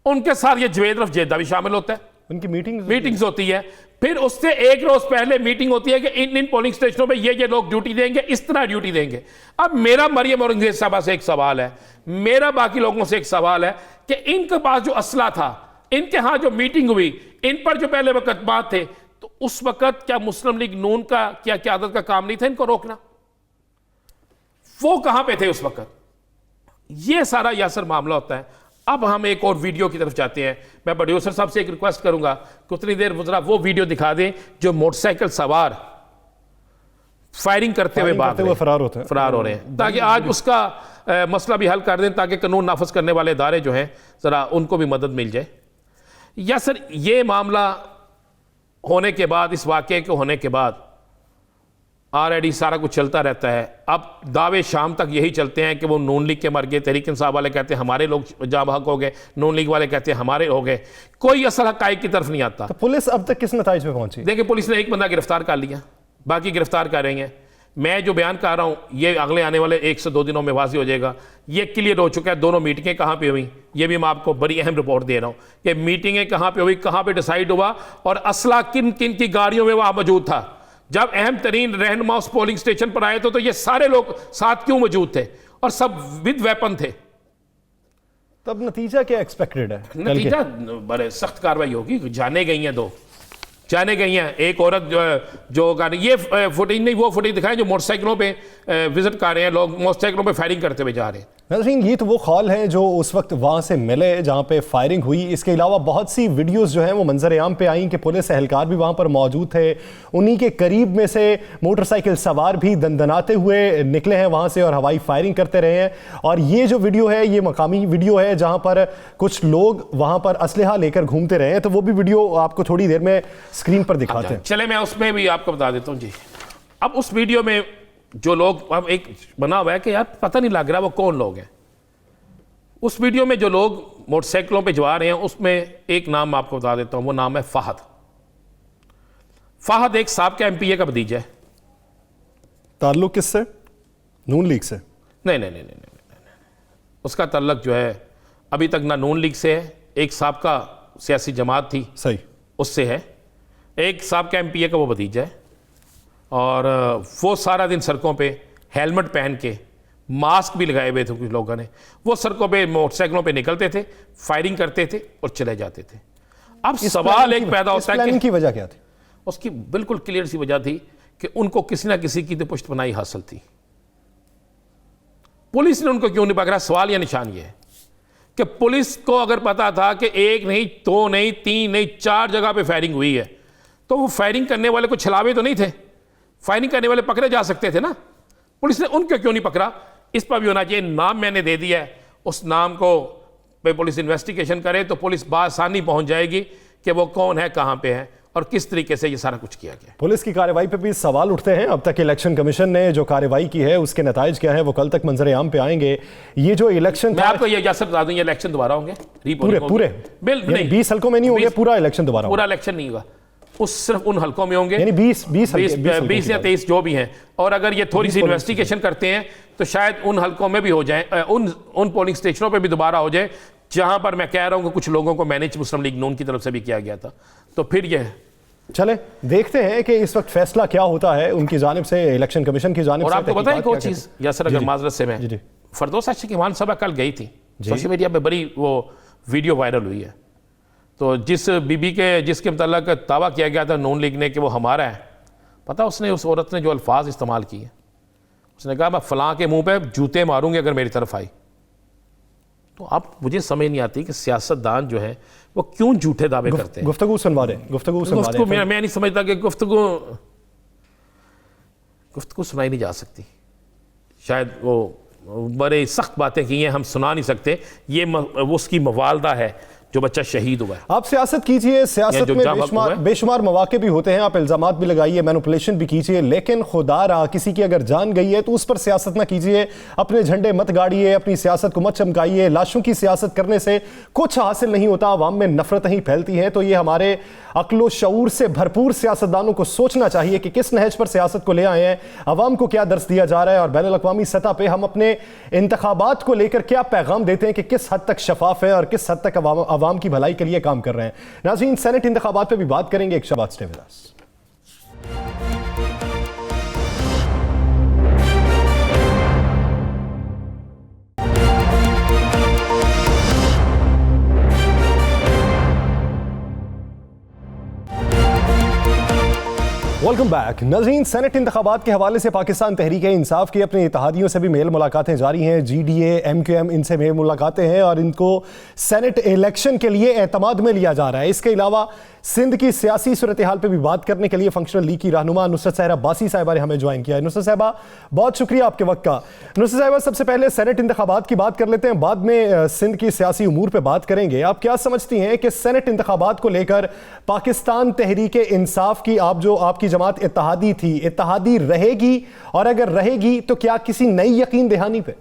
उनके साथ ये जवेद रफ जेदा भी शामिल होता है, उनकी मीटिंग्स होती है। फिर उससे एक रोज पहले मीटिंग होती है कि इन पोलिंग स्टेशनों पे ये लोग ड्यूटी देंगे, इस तरह ड्यूटी देंगे। अब मेरा मरियम औरंगजेब साहबा से एक सवाल है, मेरा बाकी लोगों से एक सवाल है कि इनके पास जो असला था, इनके यहां जो मीटिंग हुई, इन पर जो पहले वक्त बात थे, तो उस वक्त क्या मुस्लिम लीग नून का क्या क्यादत का काम नहीं था इनको रोकना? वो कहां पे थे उस वक्त? ये सारा यासर मामला होता है। अब हम एक और वीडियो की तरफ जाते हैं। मैं प्रोड्यूसर साहब से एक रिक्वेस्ट करूंगा कि उतनी देर गुजरा वो वीडियो दिखा दें जो मोटरसाइकिल सवार फायरिंग करते हुए फरार हो रहे हैं, ताकि आज उसका मसला भी हल कर दें, ताकि कानून नाफज करने वाले इदारे जो हैं जरा उनको भी मदद मिल जाए। या सर, ये मामला होने के बाद, इस वाकये के होने के बाद ऑलरेडी सारा कुछ चलता रहता है। अब दावे शाम तक यही चलते हैं कि वो नून लीग के मर गए, तहरीक इंसाफ वाले कहते हैं हमारे लोग जाँ बहक हो गए, नून लीग वाले कहते हैं हमारे हो गए। कोई असल हकायक की तरफ नहीं आता। तो पुलिस अब तक किस नतीजे में पहुंची? देखिए, पुलिस ने एक बंदा गिरफ्तार कर लिया, बाकी गिरफ्तार कर रही हैं। मैं जो बयान कर रहा हूँ ये अगले आने वाले 1 से 2 दिनों में वाज़ी हो जाएगा। ये क्लियर हो चुका है दोनों मीटिंगें कहाँ पे हुई, ये भी मैं आपको बड़ी अहम रिपोर्ट दे रहा हूँ कि मीटिंगें कहाँ पे हुई, कहाँ पे डिसाइड हुआ और असला किन किन की गाड़ियों में वहाँ मौजूद था। जब अहम तरीन रहनुमा उस पोलिंग स्टेशन पर आए तो ये सारे लोग साथ क्यों मौजूद थे और सब विद वेपन थे। तब नतीजा क्या एक्सपेक्टेड है? नतीजा बड़े सख्त कार्रवाई होगी। जाने गई हैं, 2 जाने गई हैं। एक औरत जो ये फुटेज नहीं, वो फुटेज दिखाएं जो मोटरसाइकिलों पे विजिट कर रहे हैं लोग, मोटरसाइकिलों पे फायरिंग करते हुए जा रहे हैं। नाज़रीन, ये तो वो खौल हैं जो उस वक्त वहाँ से मिले जहाँ पे फायरिंग हुई। इसके अलावा बहुत सी वीडियोस जो हैं वो मंजर आम पे आई कि पुलिस एहलकार भी वहाँ पर मौजूद थे। उन्हीं के करीब में से मोटरसाइकिल सवार भी दंदनाते हुए निकले हैं वहाँ से और हवाई फायरिंग करते रहे हैं। और ये जो वीडियो है ये मकामी वीडियो है जहाँ पर कुछ लोग वहाँ पर असलहा लेकर घूमते रहे हैं। तो वो भी वीडियो आपको थोड़ी देर में स्क्रीन पर दिखाते हैं। चले, मैं उसमें भी आपको बता देता हूँ जी। अब उस वीडियो में जो लोग, अब एक बना हुआ है कि यार पता नहीं लग रहा वो कौन लोग हैं। उस वीडियो में जो लोग मोटरसाइकिलों पे जा रहे हैं उसमें एक नाम आपको बता देता हूं, वो नाम है फाहद। फाहद एक साहब MPA का भतीजा है। ताल्लुक किससे? नून लीग से? नहीं, उसका ताल्लुक जो है अभी तक ना नून लीग से है, एक साहब का सियासी जमात थी सही उससे है, एक साहब का MPA का वो भतीजा है। और वो सारा दिन सड़कों पे हेलमेट पहन के, मास्क भी लगाए हुए थे कुछ लोगों ने, वो सड़कों पे मोटरसाइकिलों पे निकलते थे, फायरिंग करते थे और चले जाते थे। अब सवाल एक पैदा होता है कि की वजह क्या थी? उसकी बिल्कुल क्लियर सी वजह थी कि उनको किसी ना किसी की तो पुष्टपनाही हासिल थी। पुलिस ने उनको क्यों नहीं पकड़ा? सवाल या निशान ये है कि पुलिस को अगर पता था कि 1 नहीं, 2 नहीं, 3 नहीं, 4 जगह पे फायरिंग हुई है, तो वो फायरिंग करने वाले को छलावे तो नहीं थे, फायरिंग करने वाले पकड़े जा सकते थे ना। पुलिस ने उनको क्यों नहीं पकड़ा? इस पर भी होना चाहिए। नाम मैंने दे दिया है, उस नाम को पे पुलिस इन्वेस्टिगेशन करे तो पुलिस बासानी पहुंच जाएगी कि वो कौन है, कहां पे है और किस तरीके से ये सारा कुछ किया गया। पुलिस की कार्रवाई पे भी सवाल उठते हैं। अब तक इलेक्शन कमीशन ने जो कार्रवाई की है उसके नताइज क्या है वो कल तक मंजर आम पे आएंगे। ये जो इलेक्शन, मैं आपको ये इजाजत बता दूं, ये इलेक्शन दोबारा होंगे, पूरे 20 हल्कों में नहीं होंगे, पूरा इलेक्शन दोबारा, पूरा इलेक्शन नहीं होगा। उस सिर्फ उन हलकों में होंगे, यानी 20 या 23 जो भी हैं। और अगर ये थोड़ी सी इन्वेस्टिगेशन करते हैं तो शायद उन हलकों में भी हो जाए, उन पोलिंग स्टेशनों पे भी दोबारा हो जाए जहां पर मैं कह रहा हूं कि कुछ लोगों को मैनेज मुस्लिम लीग नून की तरफ से भी किया गया था। तो फिर यह चले देखते हैं कि इस वक्त फैसला क्या होता है उनकी जानिब से, इलेक्शन कमीशन की जानिब से। और आपको पता है कोई चीज़, यासर अगर माजरत से मैं, फरदौस की विधानसभा कल गई थी, सोशल मीडिया पे बड़ी वो वीडियो वायरल हुई है। तो जिस बीबी के जिसके मतलब दावा किया गया था नून लीग ने कि वो हमारा है, पता उसने, उस औरत ने जो अल्फाज इस्तेमाल किए, उसने कहा मैं फलां के मुंह पे जूते मारूंगी अगर मेरी तरफ आई। तो अब मुझे समझ नहीं आती कि सियासतदान जो है वो क्यों झूठे दावे करते हैं। गुफ्तगू सुनवा रहे, मैं नहीं समझता कि गुफ्तगू सुनाई नहीं जा सकती। शायद वो बड़े सख्त बातें की हैं, हम सुना नहीं सकते। ये वो उसकी मवालदा है जो बच्चा शहीद हुआ है। आप सियासत कीजिए, सियासत में बेशुमार मौके भी होते हैं, आप इल्जामात भी लगाइए, मैनिपुलेशन भी कीजिए, लेकिन खुदा रहा किसी की अगर जान गई है तो उस पर सियासत ना कीजिए। अपने झंडे मत गाड़िए, अपनी सियासत को मत चमकाइए। लाशों की सियासत करने से कुछ हासिल नहीं होता, अवाम में नफरत ही फैलती है। तो ये हमारे अक्लो शऊर से भरपूर सियासतदानों को सोचना चाहिए कि किस नहज पर सियासत को ले आए हैं, अवाम को क्या दर्स दिया जा रहा है और बैनुल अक़वामी सतह पर हम अपने इंतखाबात को लेकर क्या पैगाम देते हैं कि किस हद तक शफाफ है और किस हद तक अवाम की भलाई के लिए काम कर रहे हैं। नाज़रीन, सेनेट इंतखाबात पे भी बात करेंगे। एक शबाद stay with us. Welcome back. नाज़रीन, सेनेट इंतखाबात के हवाले से पाकिस्तान तहरीक इंसाफ की अपने इत्तेहादियों से भी मेल मुलाकातें जारी हैं। GDA, MQM इनसे मेल मुलाकातें हैं और इनको सेनेट इलेक्शन के लिए एतमाद में लिया जा रहा है। इसके अलावा सिंध की सियासी सूरत हाल पर भी बात करने के लिए फंक्शनल लीग की रहनुमा नुसरत सहरा बासी साहिबा ने हमें ज्वाइन किया है। नुसरत साहिबा, बहुत शुक्रिया आपके वक्त का। नुसरत साहिबा, सबसे पहले सेनेट इंतखाबात की बात कर लेते हैं, बाद में सिंध की सियासी उमूर पर बात करेंगे। आप क्या समझती हैं कि सेनेट इंतखाबात को लेकर पाकिस्तान तहरीक इंसाफ की आपकी जमात इत्तेहादी थी, इत्तेहादी रहेगी, और अगर रहेगी तो क्या किसी नई यकीन दहानी पे?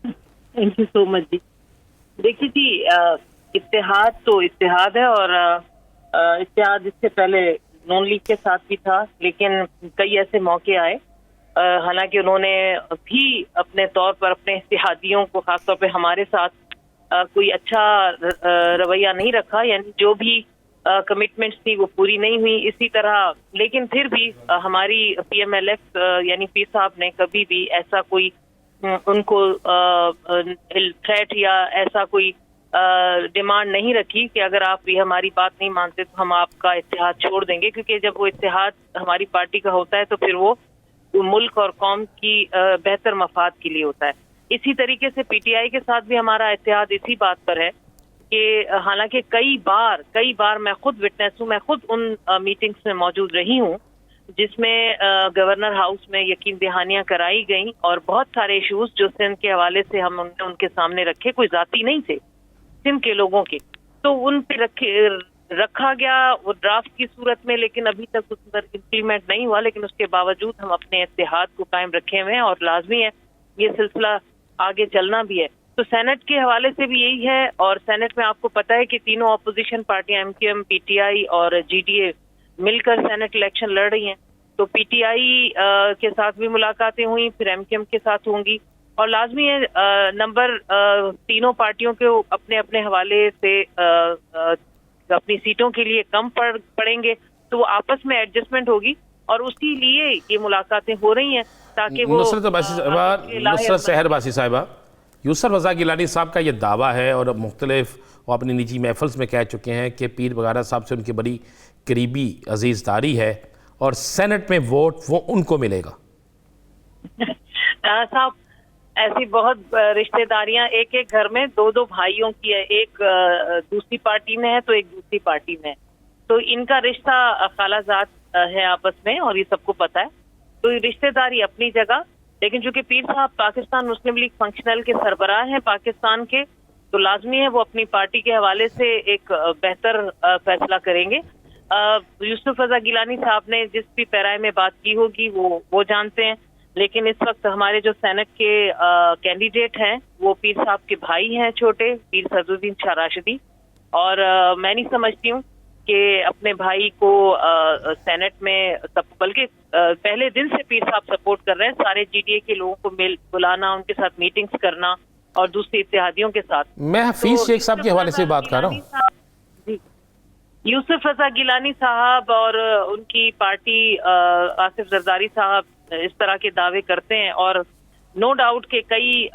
थैंक यू सो मच जी। देखिए जी, इत्तेहाद तो इत्तेहाद है और इत्तेहाद इससे पहले नून लीग के साथ भी था, लेकिन कई ऐसे मौके आए, हालांकि उन्होंने भी अपने तौर पर अपने इत्तेहादियों को, खासतौर पे हमारे साथ कोई अच्छा रवैया नहीं रखा, यानी जो भी कमिटमेंट्स थी वो पूरी नहीं हुई इसी तरह। लेकिन फिर भी हमारी PMLF यानी पीर साहब ने कभी भी ऐसा कोई उनको थ्रेट या ऐसा कोई डिमांड नहीं रखी कि अगर आप ये हमारी बात नहीं मानते तो हम आपका इत्तेहाद छोड़ देंगे, क्योंकि जब वो इत्तेहाद हमारी पार्टी का होता है तो फिर वो मुल्क और कौम की बेहतर मफाद के लिए होता है। इसी तरीके से PTI के साथ भी हमारा इत्तेहाद इसी बात पर है कि हालांकि कई बार मैं खुद विटनेस हूँ, मैं खुद उन मीटिंग्स में मौजूद रही हूँ जिसमें गवर्नर हाउस में यकीन दहानियां कराई गई और बहुत सारे इश्यूज जो सिंध के हवाले से हमने उनके सामने रखे, कोई जाती नहीं थे सिंध के लोगों के, तो उन पे रखा गया वो ड्राफ्ट की सूरत में, लेकिन अभी तक उस पर इम्प्लीमेंट नहीं हुआ। लेकिन उसके बावजूद हम अपने इत्तेहाद को कायम रखे हुए हैं और लाजमी है ये सिलसिला आगे चलना भी है। तो सेनेट के हवाले से भी यही है, और सेनेट में आपको पता है कि तीनों अपोजिशन पार्टियां MQM, PTI और GDA मिलकर सेनेट इलेक्शन लड़ रही हैं। तो PTI के साथ भी मुलाकातें हुई, फिर MQM के साथ होंगी, और लाजमी है नंबर तीनों पार्टियों के अपने अपने हवाले से अपनी सीटों के लिए कम पड़ेंगे, तो वो आपस में एडजस्टमेंट होगी और उसी लिए ये मुलाकातें हो रही हैं ताकि वो नुसरत सहर बासी साहिबा, यूसुफ रज़ा गिलानी साहब का ये दावा है और मुख्तलिफ वो अपनी निजी महफिल्स में कह चुके हैं कि पीर वगैरह साहब से उनकी बड़ी करीबी अजीज़दारी है और सेनेट में वोट वो उनको मिलेगा। साहब, ऐसी बहुत रिश्तेदारियां एक एक घर में दो भाइयों की है, एक दूसरी पार्टी में है तो एक दूसरी पार्टी में है, तो इनका रिश्ता खालाजाद है आपस में और ये सबको पता है। तो ये रिश्तेदारी अपनी जगह, लेकिन चूंकि पीर साहब पाकिस्तान मुस्लिम लीग फंक्शनल के सरबराह हैं पाकिस्तान के, तो लाजमी है वो अपनी पार्टी के हवाले से एक बेहतर फैसला करेंगे। यूसुफ रज़ा गिलानी साहब ने जिस भी पैराए में बात की होगी वो जानते हैं, लेकिन इस वक्त हमारे जो सेनेट के कैंडिडेट हैं वो पीर साहब के भाई हैं छोटे, पीर सदरुद्दीन शाह राशिदी, और मैं नहीं समझती हूँ कि अपने भाई को सेनेट में बल्कि पहले दिन से पीर साहब सपोर्ट कर रहे हैं, सारे GDA के लोगों को बुलाना, उनके साथ मीटिंग्स करना और दूसरे इत्तेहादियों के साथ। मैं हफीज शेख साहब के हवाले से बात कर रहा हूँ। यूसुफ रजा गिलानी साहब और उनकी पार्टी आसिफ जरदारी साहब इस तरह के दावे करते हैं और नो डाउट के कई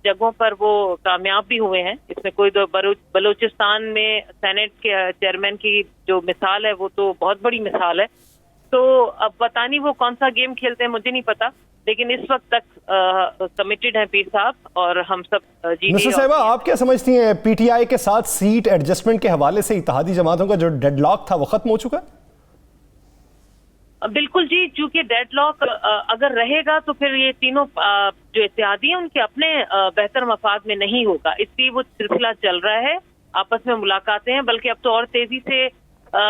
जगहों पर वो कामयाब भी हुए हैं। इसमें कोई तो बलूचिस्तान में सेनेट के चेयरमैन की जो मिसाल है वो तो बहुत बड़ी मिसाल है। तो अब पता नहीं वो कौन सा गेम खेलते हैं, मुझे नहीं पता, लेकिन इस वक्त तक कमिटेड हैं पीर साहब और हम सब मिस्टर साहिबा, आप क्या समझती हैं PTI के साथ सीट एडजस्टमेंट के हवाले से इत्तेहादी जमातों का जो डेडलॉक था वो खत्म हो चुका है? बिल्कुल जी, चूंकि डेडलॉक अगर रहेगा तो फिर ये तीनों जो इत्तेहादी हैं उनके अपने बेहतर मफाद में नहीं होगा, इसलिए वो सिलसिला चल रहा है। आपस में मुलाकातें हैं, बल्कि अब तो और तेजी से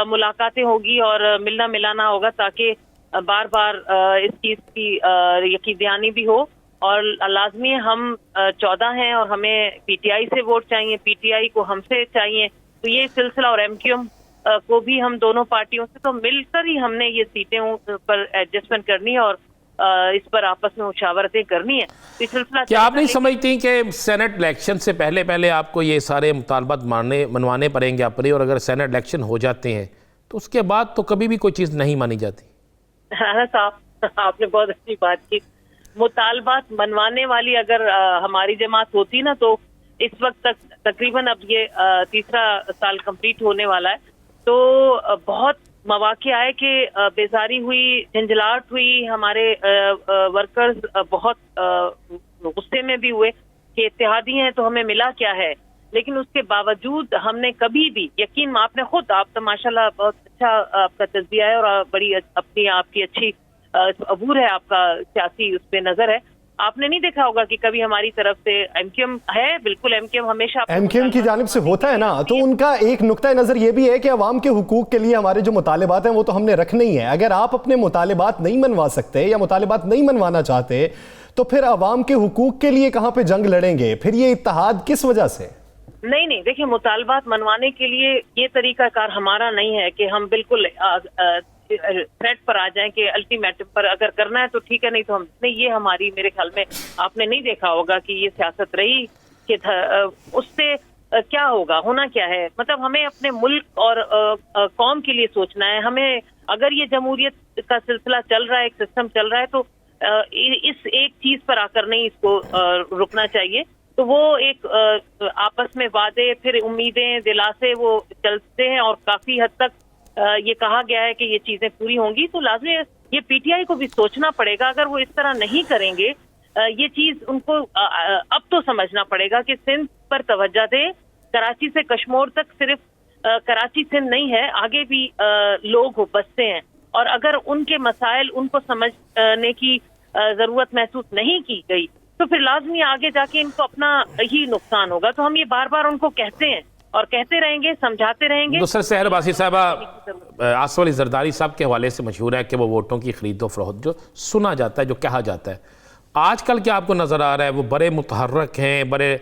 मुलाकातें होगी और मिलना मिलाना होगा ताकि बार बार इस चीज की यकीन भी हो। और लाजमी हम 14 हैं और हमें PTI से वोट चाहिए, PTI को हमसे चाहिए, तो ये सिलसिला और MQM को भी हम दोनों पार्टियों से तो मिलकर ही हमने ये सीटें पर एडजस्टमेंट करनी है और इस पर आपस में मुशावरतें करनी है। तो सिलसिला क्या आप नहीं समझती कि सेनेट इलेक्शन से पहले पहले आपको ये सारे मुतालबात मनवाने पड़ेंगे अपने, और अगर सेनेट इलेक्शन हो जाते हैं तो उसके बाद तो कभी भी कोई चीज़ नहीं मानी जाती? हाँ साहब, आपने बहुत अच्छी बात की। मुतालबात मनवाने वाली अगर हमारी जमात होती ना तो इस वक्त तक तकरीबन अब ये तीसरा साल कंप्लीट होने वाला है, तो बहुत मौके आए कि बेजारी हुई, झंझलाहट हुई, हमारे वर्कर्स बहुत गुस्से में भी हुए कि इत्तेहादी हैं तो हमें मिला क्या है। लेकिन उसके बावजूद हमने कभी भी यकीन, आपने खुद, आप तो माशाल्लाह बहुत अच्छा आपका तजबिया है और बड़ी अपनी आपकी अच्छी अबूर है, आपका सियासी उस पर नजर है, आपने नहीं देखा होगा कि कभी हमारी तरफ से MQM है, बिल्कुल MQM हमेशा MQM की जानिब से होता है ना, तो उनका एक नुक्ता नजर ये भी है कि अवाम के हुकूक के लिए हमारे जो मुतालिबात हैं वो तो हमने रखने ही है। अगर आप अपने मुतालिबात नहीं मनवा सकते या मुतालिबात नहीं मनवाना चाहते तो फिर अवाम के हुकूक के लिए कहां पे जंग लड़ेंगे? फिर ये इत्तेहाद किस वजह से? नहीं, देखिए, मुतालबात मनवाने के लिए ये तरीकाकार हमारा नहीं है कि हम बिल्कुल थ्रेट पर आ जाएं कि अल्टीमेटम पर अगर करना है तो ठीक है, नहीं तो हम नहीं। ये हमारी, मेरे ख्याल में आपने नहीं देखा होगा कि ये सियासत रही कि उससे क्या होगा, होना क्या है। मतलब हमें अपने मुल्क और कौम के लिए सोचना है। हमें अगर ये जमहूरियत का सिलसिला चल रहा है, एक सिस्टम चल रहा है, तो इस एक चीज पर आकर नहीं इसको रुकना चाहिए। तो वो एक आपस में वादे, फिर उम्मीदें, दिलासे वो चलते हैं और काफी हद तक ये कहा गया है कि ये चीजें पूरी होंगी। तो लाजमी ये PTI को भी सोचना पड़ेगा, अगर वो इस तरह नहीं करेंगे ये चीज उनको अब तो समझना पड़ेगा कि सिंध पर तवज्जो दे, कराची से कश्मीर तक सिर्फ कराची सिंध नहीं है, आगे भी लोग बसते हैं और अगर उनके मसाइल उनको समझने की जरूरत महसूस नहीं की गई तो फिर लाजमी आगे जाके इनको अपना ही नुकसान होगा। तो हम ये बार बार उनको कहते हैं और कहते रहेंगे, समझाते रहेंगे। दूसरा शहर बासी साहबा आसिफ अली जरदारी साहब के हवाले से मशहूर है कि वो वोटों की खरीदो फरोख्त जो सुना जाता है, जो कहा जाता है, आजकल क्या आपको नज़र आ रहा है? वो बड़े मुतहर्रक हैं, बड़े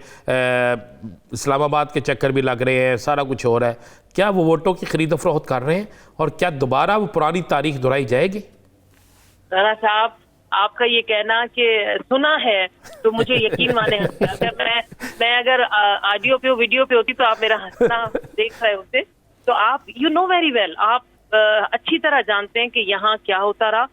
इस्लामाबाद के चक्कर भी लग रहे हैं, सारा कुछ हो रहा है। क्या वो वोटों की खरीदो फरोख्त कर रहे हैं और क्या दोबारा वो पुरानी तारीख दोहराई जाएगी? राना साहब, आपका ये कहना कि सुना है तो मुझे यकीन माने, अगर मैं अगर ऑडियो पे वीडियो पे होती तो आप मेरा हंसना देख रहे होते। तो आप यू नो वेरी वेल, आप अच्छी तरह जानते हैं कि यहाँ क्या होता रहा।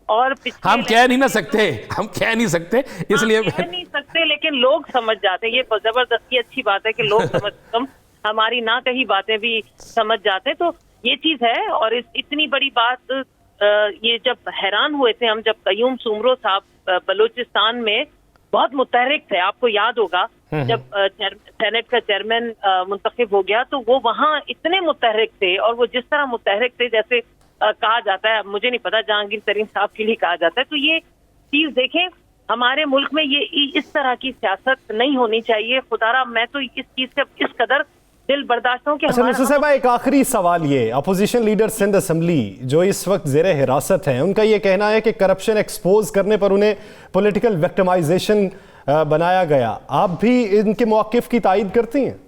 और हम कह नहीं ना सकते, हम कह नहीं सकते, इसलिए कह नहीं सकते, लेकिन लोग समझ जाते हैं। ये जबरदस्ती अच्छी बात है कि लोग समझ हमारी ना कही बातें भी समझ जाते हैं। तो ये चीज है। और इतनी बड़ी बात, ये जब हैरान हुए थे हम, जब कयूम सुमरो साहब बलूचिस्तान में बहुत मुतहरिक थे, आपको याद होगा जब सेनेट का चेयरमैन मुंतखब हो गया, तो वो वहाँ इतने मुतहरिक थे और वो जिस तरह मुतहरिक थे जैसे कहा जाता है, मुझे नहीं पता, जहांगीर तरीन साहब के लिए कहा जाता है। तो ये चीज देखें, हमारे मुल्क में ये इस तरह की सियासत नहीं होनी चाहिए। खुदारा, मैं तो इस चीज से इस कदर दिल बर्दाश्त हूं कि मिस्टर साहब, एक आखिरी सवाल, ये अपोजिशन लीडर सिंध असेंबली जो इस वक्त ज़ेरे हिरासत हैं, उनका ये कहना है कि करप्शन एक्सपोज करने पर उन्हें पॉलिटिकल विक्टिमाइजेशन बनाया गया। आप भी इनके मौक़िफ़ की तायीद करती हैं?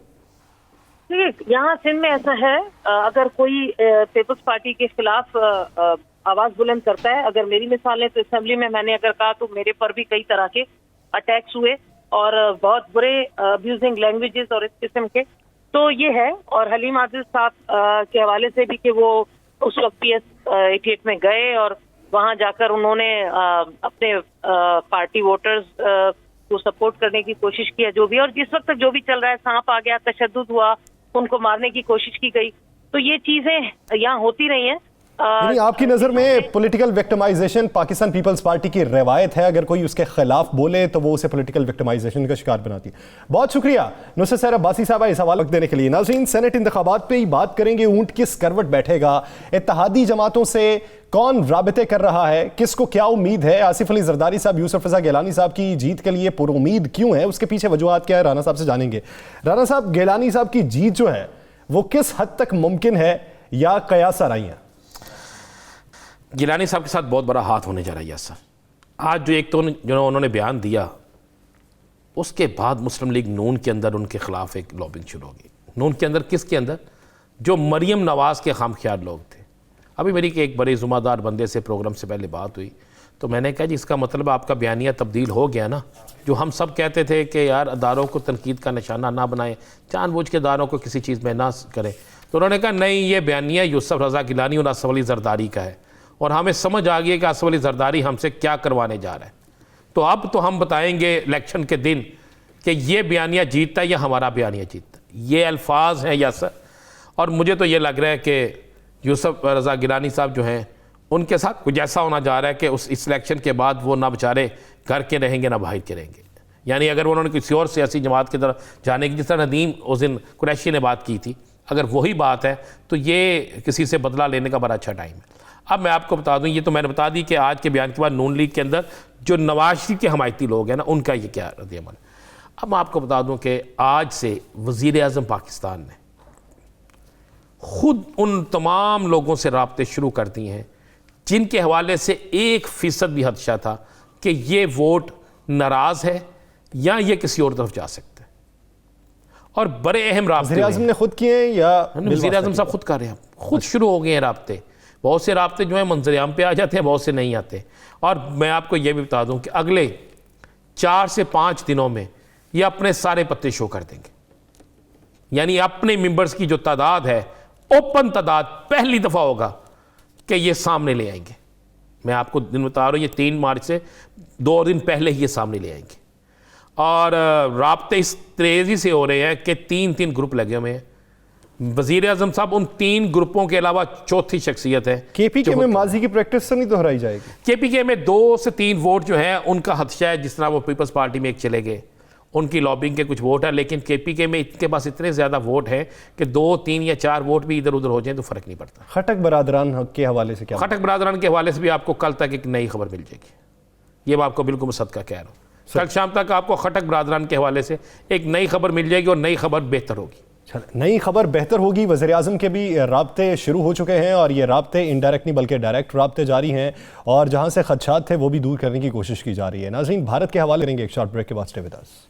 देखिए यहाँ सिंध में ऐसा है, अगर कोई पीपल्स पार्टी के खिलाफ आवाज बुलंद करता है, अगर मेरी मिसाल है तो असेंबली में मैंने अगर कहा तो मेरे पर भी कई तरह के अटैक्स हुए और बहुत बुरे अब्यूजिंग लैंग्वेजेस और इस किस्म के, तो ये है। और हलीम आदिल साहब के हवाले से भी कि वो उस वक्त PS 88 में गए और वहां जाकर उन्होंने अपने पार्टी वोटर्स को सपोर्ट करने की कोशिश किया, जो भी, और जिस वक्त तक जो भी चल रहा है, सांप आ गया, तशद्दुद हुआ, उनको मारने की कोशिश की गई, तो ये चीजें यहाँ होती रही हैं। यानी आपकी नजर में पॉलिटिकल विक्टिमाइजेशन पाकिस्तान पीपल्स पार्टी की रवायत है, अगर कोई उसके खिलाफ बोले तो वो उसे पॉलिटिकल विक्टिमाइजेशन का शिकार बनाती है। बहुत शुक्रिया नुसरत सहर अब्बासी साहब इस सवाल देने के लिए। नाज़रीन, सेनेट इंतखाबात पे ही बात करेंगे, ऊंट किस करवट बैठेगा, इत्तेहादी जमातों से कौन राबते कर रहा है, किसको क्या उम्मीद है, आसिफ अली जरदारी साहब यूसुफ रजा गिलानी साहब की जीत के लिए पुरुम्मीद क्यों है, उसके पीछे वजूहात क्या है, राना साहब से जानेंगे। राना साहब, गिलानी साहब की जीत जो है वो किस हद तक मुमकिन है या कयास आ रही है? गिलानी साहब के साथ बहुत बड़ा हाथ होने जा रहा है सर। आज जो एक तो जो उन्होंने बयान दिया, उसके बाद मुस्लिम लीग नून के अंदर उनके खिलाफ एक लॉबिंग शुरू होगी। नून के अंदर किसके अंदर? जो मरियम नवाज के खामख्याल लोग थे। अभी मेरी एक बड़े जुम्मेदार बंदे से प्रोग्राम से पहले बात हुई तो मैंने कहा जी इसका मतलब आपका बयानिया तब्दील हो गया ना। जो हम सब कहते थे कि यार अदारों को तनकीद का निशाना ना बनाएं, जानबूझ के अदारों को किसी चीज़ में ना करें, तो उन्होंने कहा नहीं, ये बयानिया यूसुफ रजा गिलानी और आसिफ अली जरदारी का है और हमें समझ आ गई कि आसिफ अली जरदारी हमसे क्या करवाने जा रहा है। तो अब तो हम बताएंगे इलेक्शन के दिन कि ये बयानिया जीतता है या हमारा बयानिया जीतता है। ये अल्फाज हैं यासर, और मुझे तो ये लग रहा है कि यूसुफ रजा गिलानी साहब जो हैं उनके साथ कुछ ऐसा होना जा रहा है कि इस इलेक्शन के बाद वो ना बेचारे घर के रहेंगे ना बाहर के रहेंगे। यानी अगर उन्होंने किसी और सियासी जमात की तरफ जाने की, जिस तरह नदीम उस दिन कुरैशी ने बात की थी, अगर वही बात है तो ये किसी से बदला लेने का बड़ा अच्छा टाइम है। अब मैं आपको बता दूं, ये तो मैंने बता दी कि आज के बयान के बाद नून लीग के अंदर जो नवाज शरीफ के हमायती लोग हैं ना, उनका ये क्या रद्द-ए-अमल। अब मैं आपको बता दूं कि आज से वज़ीर-ए-आज़म पाकिस्तान ने खुद उन तमाम लोगों से राब्ते शुरू कर दिए हैं जिनके हवाले से 1% भी खदशा था कि ये वोट नाराज़ है या ये किसी और तरफ जा सकता है, और बड़े अहम राब्ते वज़ीर-ए-आज़म ने खुद किए या वज़ीर-ए-आज़म साहब खुद कर रहे हैं, खुद शुरू हो गए हैं राब्ते। बहुत से राब्ते जो हैं मंजर-ए-आम पे आ जाते हैं, बहुत से नहीं आते। और मैं आपको ये भी बता दूं कि अगले 4 से 5 दिनों में ये अपने सारे पत्ते शो कर देंगे। यानी अपने मेंबर्स की जो तादाद है, ओपन तादाद पहली दफ़ा होगा कि ये सामने ले आएंगे। मैं आपको दिन बता रहा हूँ, ये 3 मार्च से 2 दिन पहले ही ये सामने ले आएंगे। और राब्ते इस तेज़ी से हो रहे हैं कि 3-3 ग्रुप लगे हुए हैं। वज़ीर-ए-आज़म साहब उन 3 ग्रुपों के अलावा चौथी शख्सियत है। KPK में माजी की प्रैक्टिस से नहीं दोहराई जाएगी। KPK में 2 से 3 वोट जो हैं उनका खदशा है, जिस तरह वो पीपल्स पार्टी में एक चले गए, उनकी लॉबिंग के कुछ वोट है, लेकिन KPK में इनके पास इतने ज़्यादा वोट हैं कि 2, 3 या 4 वोट भी इधर उधर हो जाएं तो फ़र्क नहीं पड़ता। खटक बरादरान के हवाले से क्या? खटक बरादरान के हवाले से भी आपको कल तक एक नई खबर मिल जाएगी। ये मैं आपको बिल्कुल सदका कह रहा हूँ, कल शाम तक आपको खटक बरादरान के हवाले से एक नई खबर मिल जाएगी और नई खबर बेहतर होगी। नई खबर बेहतर होगी। वज़ीर-ए-आज़म के भी राब्ते शुरू हो चुके हैं और ये राब्ते इनडायरेक्ट नहीं बल्कि डायरेक्ट राब्ते जारी हैं, और जहां से खदशात थे वो भी दूर करने की कोशिश की जा रही है। नाज़रीन, भारत के हवाले करेंगे एक शॉर्ट ब्रेक के बाद। Stay with us.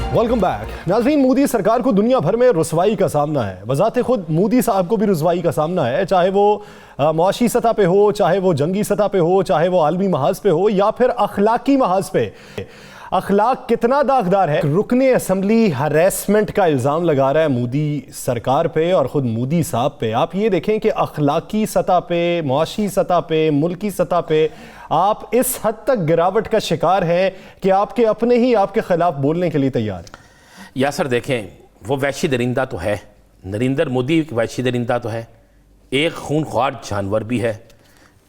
Welcome back. नाज़रीन, मोदी सरकार को दुनिया भर में रुसवाई का सामना है। वज़ाते खुद मोदी साहब को भी रुसवाई का सामना है, चाहे वो मुआशी सतह पे हो, चाहे वो जंगी सतह पे हो, चाहे वो आलमी महाज पे हो या फिर अखलाकी महाज पे। अखलाक कितना दागदार है। रुकने असम्बली हरेसमेंट का इल्ज़ाम लगा रहा है मोदी सरकार पे और ख़ुद मोदी साहब पे। आप ये देखें कि अखलाकी सतह पे, मुआशी सतह पे, मुल्की सतह पे आप इस हद तक गिरावट का शिकार हैं कि आपके अपने ही आपके खिलाफ बोलने के लिए तैयार है। यासर देखें, वो वैशी दरिंदा तो है, नरेंद्र मोदी एक वैशी दरिंदा तो है, एक खूनख्वार जानवर भी है,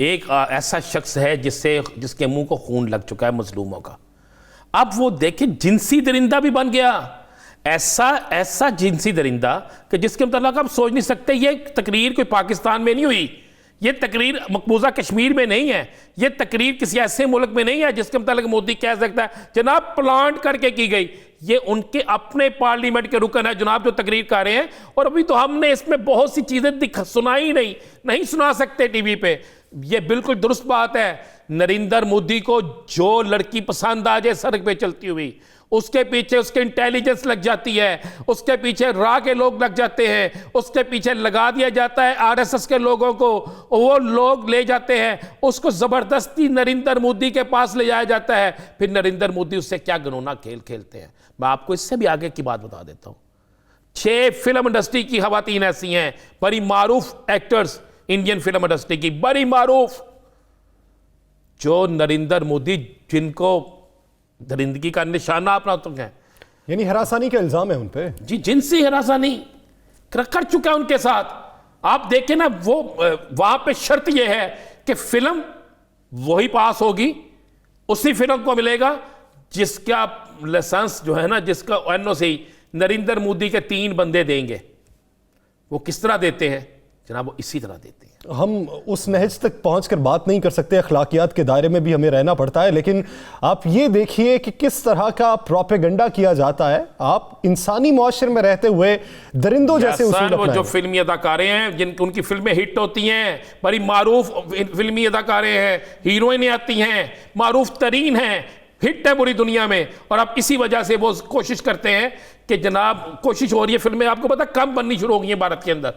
एक ऐसा शख्स है जिसके मुंह को खून लग चुका है मजलूमों का। अब वो देखें, जिनसी दरिंदा भी बन गया, ऐसा जिनसी दरिंदा कि जिसके मतलब आप सोच नहीं सकते। ये तकरीर कोई पाकिस्तान में नहीं हुई, ये तकरीर मकबूजा कश्मीर में नहीं है, ये तकरीर किसी ऐसे मुल्क में नहीं है जिसके मुताबिक मोदी कह सकता है जनाब प्लांट करके की गई। ये उनके अपने पार्लियामेंट के रुकन है जनाब जो तकरीर कर रहे हैं, और अभी तो हमने इसमें बहुत सी चीजें सुनाई नहीं सुना सकते टीवी पे। ये बिल्कुल दुरुस्त बात है, नरेंद्र मोदी को जो लड़की पसंद आ जाए सड़क पे चलती हुई, उसके पीछे उसके इंटेलिजेंस लग जाती है, उसके पीछे राह के लोग लग जाते हैं, उसके पीछे लगा दिया जाता है आरएसएस के लोगों को, वो लोग ले जाते हैं उसको जबरदस्ती नरेंद्र मोदी के पास ले जाया जाता है, फिर नरेंद्र मोदी उससे क्या घिनौना खेल खेलते हैं। मैं आपको इससे भी आगे की बात बता देता हूं। 6 फिल्म इंडस्ट्री की खवातीन ऐसी हैं, बड़ी मारूफ एक्टर्स इंडियन फिल्म इंडस्ट्री की, बड़ी मारूफ, जो नरेंद्र मोदी जिनको दरिंदगी का निशाना अपना तो है, यानी हरासानी का इल्जाम है उन पे जी, जिनसी हरासानी कर चुका है उनके साथ। आप देखें ना, वो वहां पे शर्त यह है कि फिल्म वही पास होगी, उसी फिल्म को मिलेगा जिसका लाइसेंस जो है ना, जिसका एनओसी नरेंद्र मोदी के 3 बंदे देंगे। वो किस तरह देते हैं जनाब? वो इसी तरह देते हैं। हम उस नहज तक पहुंचकर बात नहीं कर सकते, अखलाकियात के दायरे में भी हमें रहना पड़ता है, लेकिन आप ये देखिए कि किस तरह का प्रोपेगेंडा किया जाता है। आप इंसानी मुआशरे में रहते हुए दरिंदों जैसे उसूल वो जो फिल्मी अदाकारे हैं जिनकी उनकी फिल्में हिट होती हैं, बड़ी मारूफ फिल्मी अदाकारे हैं, हीरोइनें आती हैं, मारूफ तरीन हैं, हिट है पूरी दुनिया में, और अब इसी वजह से वो कोशिश करते हैं कि जनाब कोशिश हो रही है फिल्में आपको पता कम बननी शुरू हो गई हैं भारत के अंदर,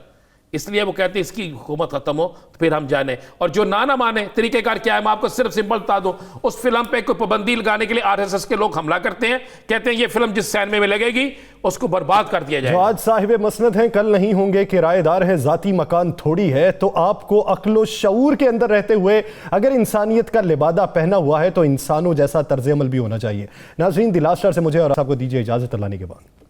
इसलिए वो कहते हैं इसकी हुकूमत खत्म हो तो फिर हम जाने। और जो ना माने तरीकेकार क्या है, मैं आपको सिर्फ सिंपल बता दूं, उस फिल्म पे कोई पाबंदी लगाने के लिए आरएसएस के लोग हमला करते हैं, कहते हैं ये फिल्म जिस सैन में लगेगी उसको बर्बाद कर दिया जाए। जो आज साहिब मसनद हैं कल नहीं होंगे, किराएदार है, जाती मकान थोड़ी है। तो आपको अक्लो शऊर के अंदर रहते हुए अगर इंसानियत का लिबादा पहना हुआ है तो इंसानों जैसा तर्ज अमल भी होना चाहिए। नाज़रीन, द लास्ट स्टार से मुझे और आपको दीजिए इजाजत। अल्लाह के बाद।